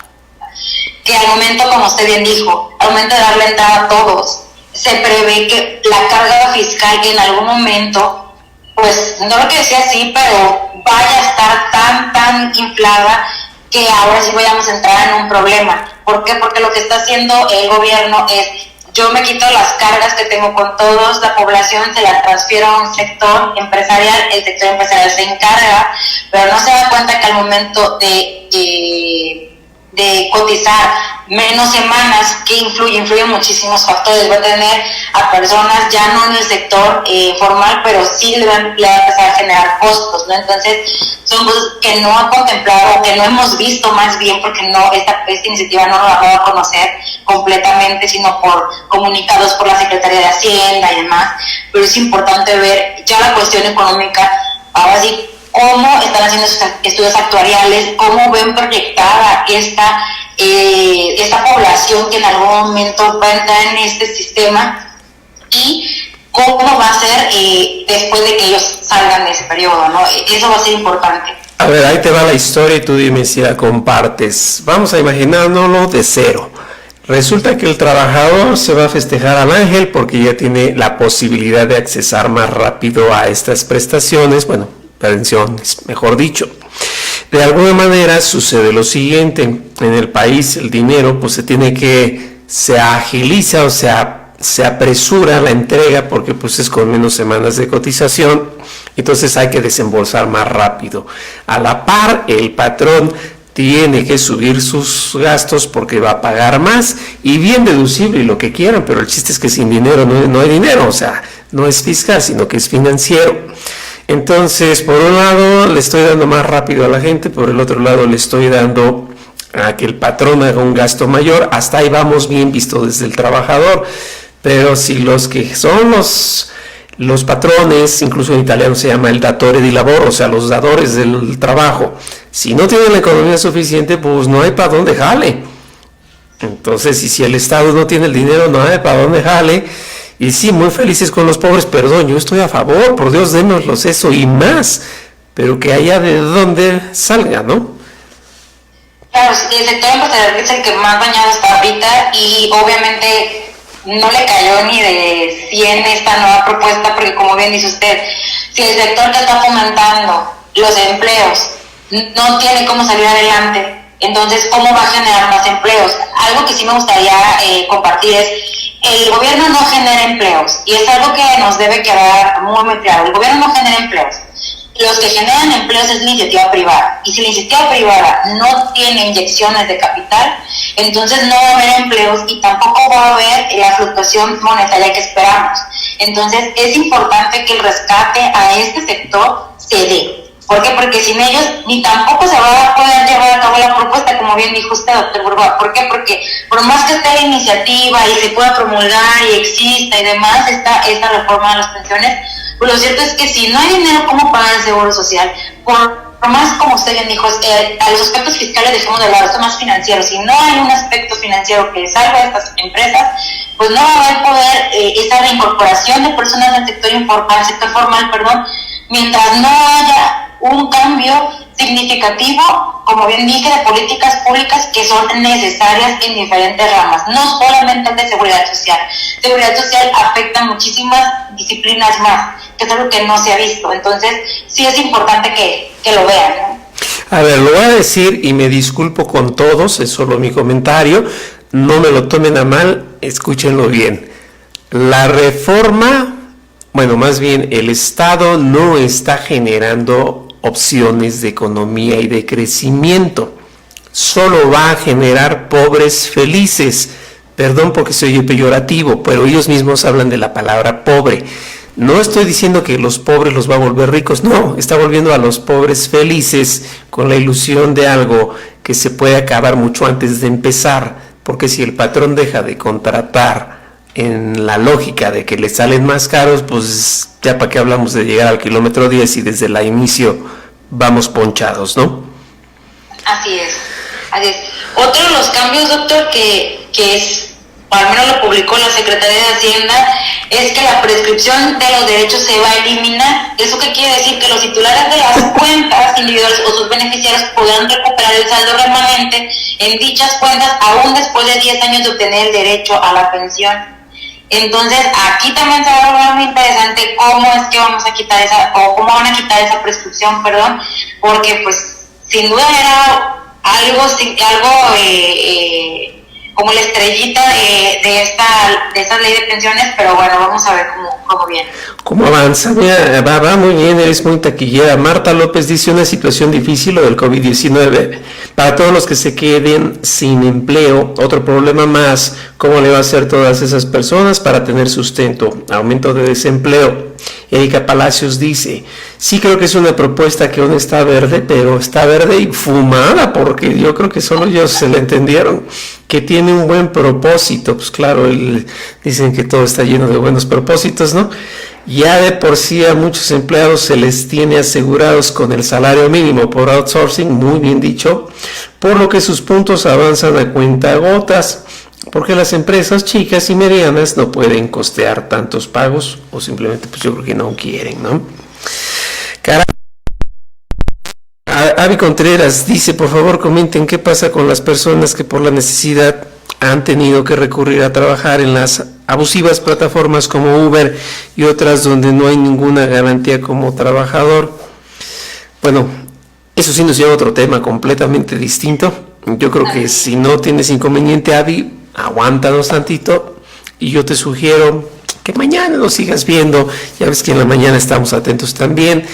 Que al momento, como usted bien dijo, al momento de darle entrada a todos, se prevé que la carga fiscal en algún momento, pues no lo que decía así, pero vaya a estar tan inflada que ahora sí vayamos a entrar en un problema. ¿Por qué? Porque lo que está haciendo el gobierno es: yo me quito las cargas que tengo con todos, la población se la transfiero a un sector empresarial, el sector empresarial se encarga, pero no se da cuenta que al momento de cotizar menos semanas, que influyen muchísimos factores, va a tener a personas ya no en el sector formal, pero sí le va a empezar a generar costos, ¿no? Entonces son cosas que no ha contemplado, que no hemos visto más bien, porque esta iniciativa no la va a conocer completamente, sino por comunicados por la Secretaría de Hacienda y demás, pero es importante ver ya la cuestión económica, ahora sí, cómo están haciendo sus estudios actuariales, cómo ven proyectada esta población que en algún momento va a entrar en este sistema, y cómo va a ser después de que ellos salgan de ese periodo, ¿no? Eso va a ser importante. A ver, ahí te va la historia y tú dime si la compartes. Vamos a imaginárnoslo de cero. Resulta que el trabajador se va a festejar al ángel porque ya tiene la posibilidad de accesar más rápido a estas prestaciones, bueno, pensiones, mejor dicho. De alguna manera sucede lo siguiente: en el país el dinero pues se agiliza, o sea, se apresura la entrega porque pues es con menos semanas de cotización, entonces hay que desembolsar más rápido. A la par, el patrón tiene que subir sus gastos porque va a pagar más, y bien deducible y lo que quieran, pero el chiste es que sin dinero no hay dinero, o sea, no es fiscal, sino que es financiero. Entonces, por un lado le estoy dando más rápido a la gente, por el otro lado le estoy dando a que el patrón haga un gasto mayor. Hasta ahí vamos bien visto desde el trabajador, pero si los que son los patrones, incluso en italiano se llama el datore di lavoro, o sea, los dadores del trabajo, si no tienen la economía suficiente, pues no hay para dónde jale. Entonces, y si el Estado no tiene el dinero, no hay para dónde jale. Y sí, muy felices con los pobres, perdón, yo estoy a favor, por Dios, démoslos eso y más, pero que haya de dónde salga, ¿no? Claro, el sector empresarial es el que más dañado está ahorita, y obviamente no le cayó ni de 100 esta nueva propuesta, porque como bien dice usted, si el sector que está fomentando los empleos no tiene cómo salir adelante, entonces ¿cómo va a generar más empleos? Algo que sí me gustaría compartir es: el gobierno no genera empleos, y es algo que nos debe quedar muy claro. El gobierno no genera empleos. los que generan empleos es la iniciativa privada. Y si la iniciativa privada no tiene inyecciones de capital, entonces no va a haber empleos y tampoco va a haber la fluctuación monetaria que esperamos. Entonces es importante que el rescate a este sector se dé. ¿Por qué? Porque sin ellos ni tampoco se va a poder llevar a cabo la propuesta, como bien dijo usted, doctor Burgoa. ¿Por qué? Porque por más que esté la iniciativa y se pueda promulgar y exista y demás esta reforma de las pensiones, pues lo cierto es que si no hay dinero, ¿cómo pagar el seguro social? Por más, como usted bien dijo, a los aspectos fiscales dejemos de lado, esto más financiero. Si no hay un aspecto financiero que salve a estas empresas, pues no va a haber poder esa reincorporación de personas del sector formal, mientras no haya un cambio significativo, como bien dije, de políticas públicas que son necesarias en diferentes ramas, no solamente el de seguridad social. Seguridad social afecta muchísimas disciplinas más, que es algo que no se ha visto. Entonces, sí es importante que lo vean, ¿no? A ver, lo voy a decir y me disculpo con todos, es solo mi comentario, no me lo tomen a mal, escúchenlo bien. La reforma, bueno, más bien el Estado no está generando opciones de economía y de crecimiento, solo va a generar pobres felices. Perdón porque se oye peyorativo, pero ellos mismos hablan de la palabra pobre. No estoy diciendo que los pobres los va a volver ricos, no, está volviendo a los pobres felices con la ilusión de algo que se puede acabar mucho antes de empezar, porque si el patrón deja de contratar en la lógica de que le salen más caros, pues ya para qué hablamos de llegar al kilómetro 10 y desde el inicio vamos ponchados, ¿no? Así es. Otro de los cambios, doctor, que es, al menos lo publicó la Secretaría de Hacienda, es que la prescripción de los derechos se va a eliminar. ¿Eso qué quiere decir? Que los titulares de las cuentas individuales o sus beneficiarios podrán recuperar el saldo remanente en dichas cuentas aún después de 10 años de obtener el derecho a la pensión. Entonces, aquí también se va a ver muy interesante cómo es que vamos a quitar cómo van a quitar esa prescripción, porque pues sin duda era algo como la estrellita de esta ley de pensiones, pero bueno, vamos a ver cómo viene. ¿Cómo avanza? Mira, va muy bien, eres muy taquillera. Marta López dice una situación difícil, lo del COVID-19, para todos los que se queden sin empleo, otro problema más, ¿cómo le va a hacer todas esas personas para tener sustento? Aumento de desempleo. Erika Palacios dice, sí creo que es una propuesta que aún está verde, pero está verde y fumada, porque yo creo que solo ellos se le entendieron, que tiene un buen propósito. Pues claro, dicen que todo está lleno de buenos propósitos, ¿no? Ya de por sí a muchos empleados se les tiene asegurados con el salario mínimo por outsourcing, muy bien dicho, por lo que sus puntos avanzan a cuentagotas, porque las empresas chicas y medianas no pueden costear tantos pagos, o simplemente pues yo creo que no quieren, ¿no? Avi Contreras dice, por favor comenten qué pasa con las personas que por la necesidad han tenido que recurrir a trabajar en las abusivas plataformas como Uber y otras donde no hay ninguna garantía como trabajador. Bueno, eso sí nos lleva a otro tema completamente distinto. Yo creo que si no tienes inconveniente, Avi, aguántanos tantito y yo te sugiero que mañana lo sigas viendo. Ya ves que en la mañana estamos atentos también.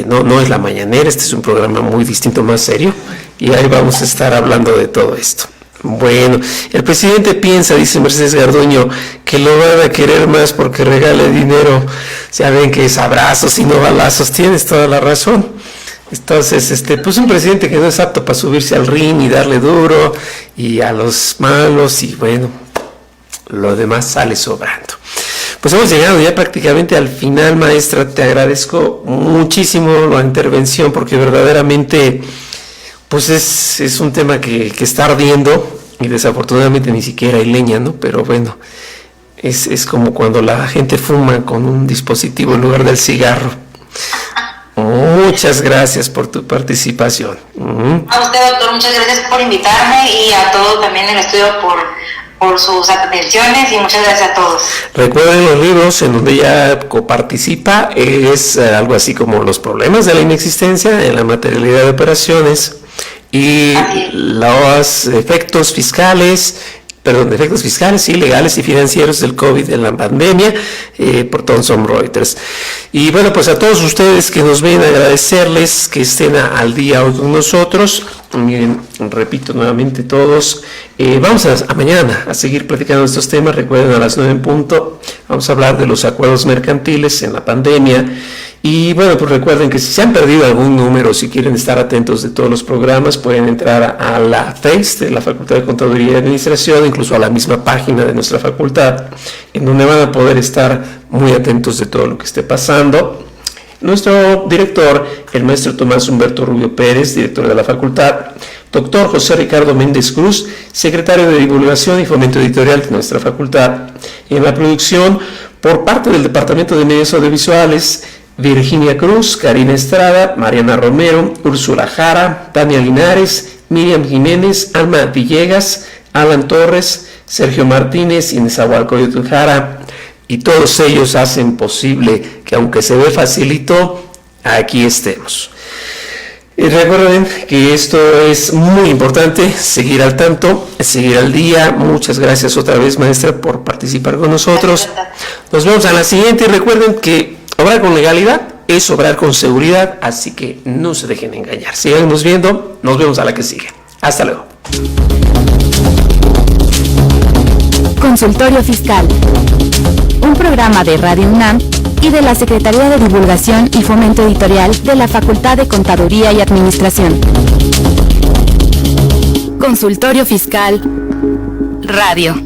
No es la mañanera, este es un programa muy distinto, más serio, y ahí vamos a estar hablando de todo esto. Bueno, el presidente piensa, dice Mercedes Garduño, que lo van a querer más porque regale dinero. Ya ven que es abrazos y no balazos, tienes toda la razón. Entonces, pues un presidente que no es apto para subirse al ring y darle duro y a los malos, y bueno, lo demás sale sobrando. Pues hemos llegado ya prácticamente al final, maestra. Te agradezco muchísimo la intervención porque verdaderamente pues es un tema que está ardiendo y desafortunadamente ni siquiera hay leña, ¿no? Pero bueno, es como cuando la gente fuma con un dispositivo en lugar del cigarro. Muchas gracias por tu participación. A usted, doctor, muchas gracias por invitarme y a todo también el estudio por sus atenciones, y muchas gracias a todos. Recuerden los libros en donde ella coparticipa, es algo así como Los problemas de la inexistencia en la materialidad de operaciones y los efectos fiscales, efectos fiscales y legales y financieros del COVID en la pandemia, por Thomson Reuters. Y bueno, pues a todos ustedes que nos ven, agradecerles que estén al día hoy con nosotros. Miren, repito nuevamente todos, vamos a mañana a seguir platicando estos temas. Recuerden, a las 9 en punto vamos a hablar de los acuerdos mercantiles en la pandemia. Y bueno, pues recuerden que si se han perdido algún número, si quieren estar atentos de todos los programas, pueden entrar a la Face de la Facultad de Contaduría y Administración, incluso a la misma página de nuestra facultad, en donde van a poder estar muy atentos de todo lo que esté pasando. Nuestro director, el maestro Tomás Humberto Rubio Pérez, director de la facultad, doctor José Ricardo Méndez Cruz, secretario de Divulgación y Fomento Editorial de nuestra facultad. Y en la producción, por parte del Departamento de Medios Audiovisuales, Virginia Cruz, Karina Estrada, Mariana Romero, Úrsula Jara, Tania Linares, Miriam Jiménez, Alma Villegas, Alan Torres, Sergio Martínez y Nezahualcóyotl Jara, y todos ellos hacen posible que, aunque se ve facilito, aquí estemos. Y recuerden que esto es muy importante, seguir al tanto, seguir al día. Muchas gracias otra vez, maestra, por participar con nosotros. Nos vemos a la siguiente y recuerden que obrar con legalidad es obrar con seguridad, así que no se dejen engañar. Sigamos viendo, nos vemos a la que sigue. Hasta luego. Consultorio Fiscal, un programa de Radio UNAM y de la Secretaría de Divulgación y Fomento Editorial de la Facultad de Contaduría y Administración. Consultorio Fiscal Radio.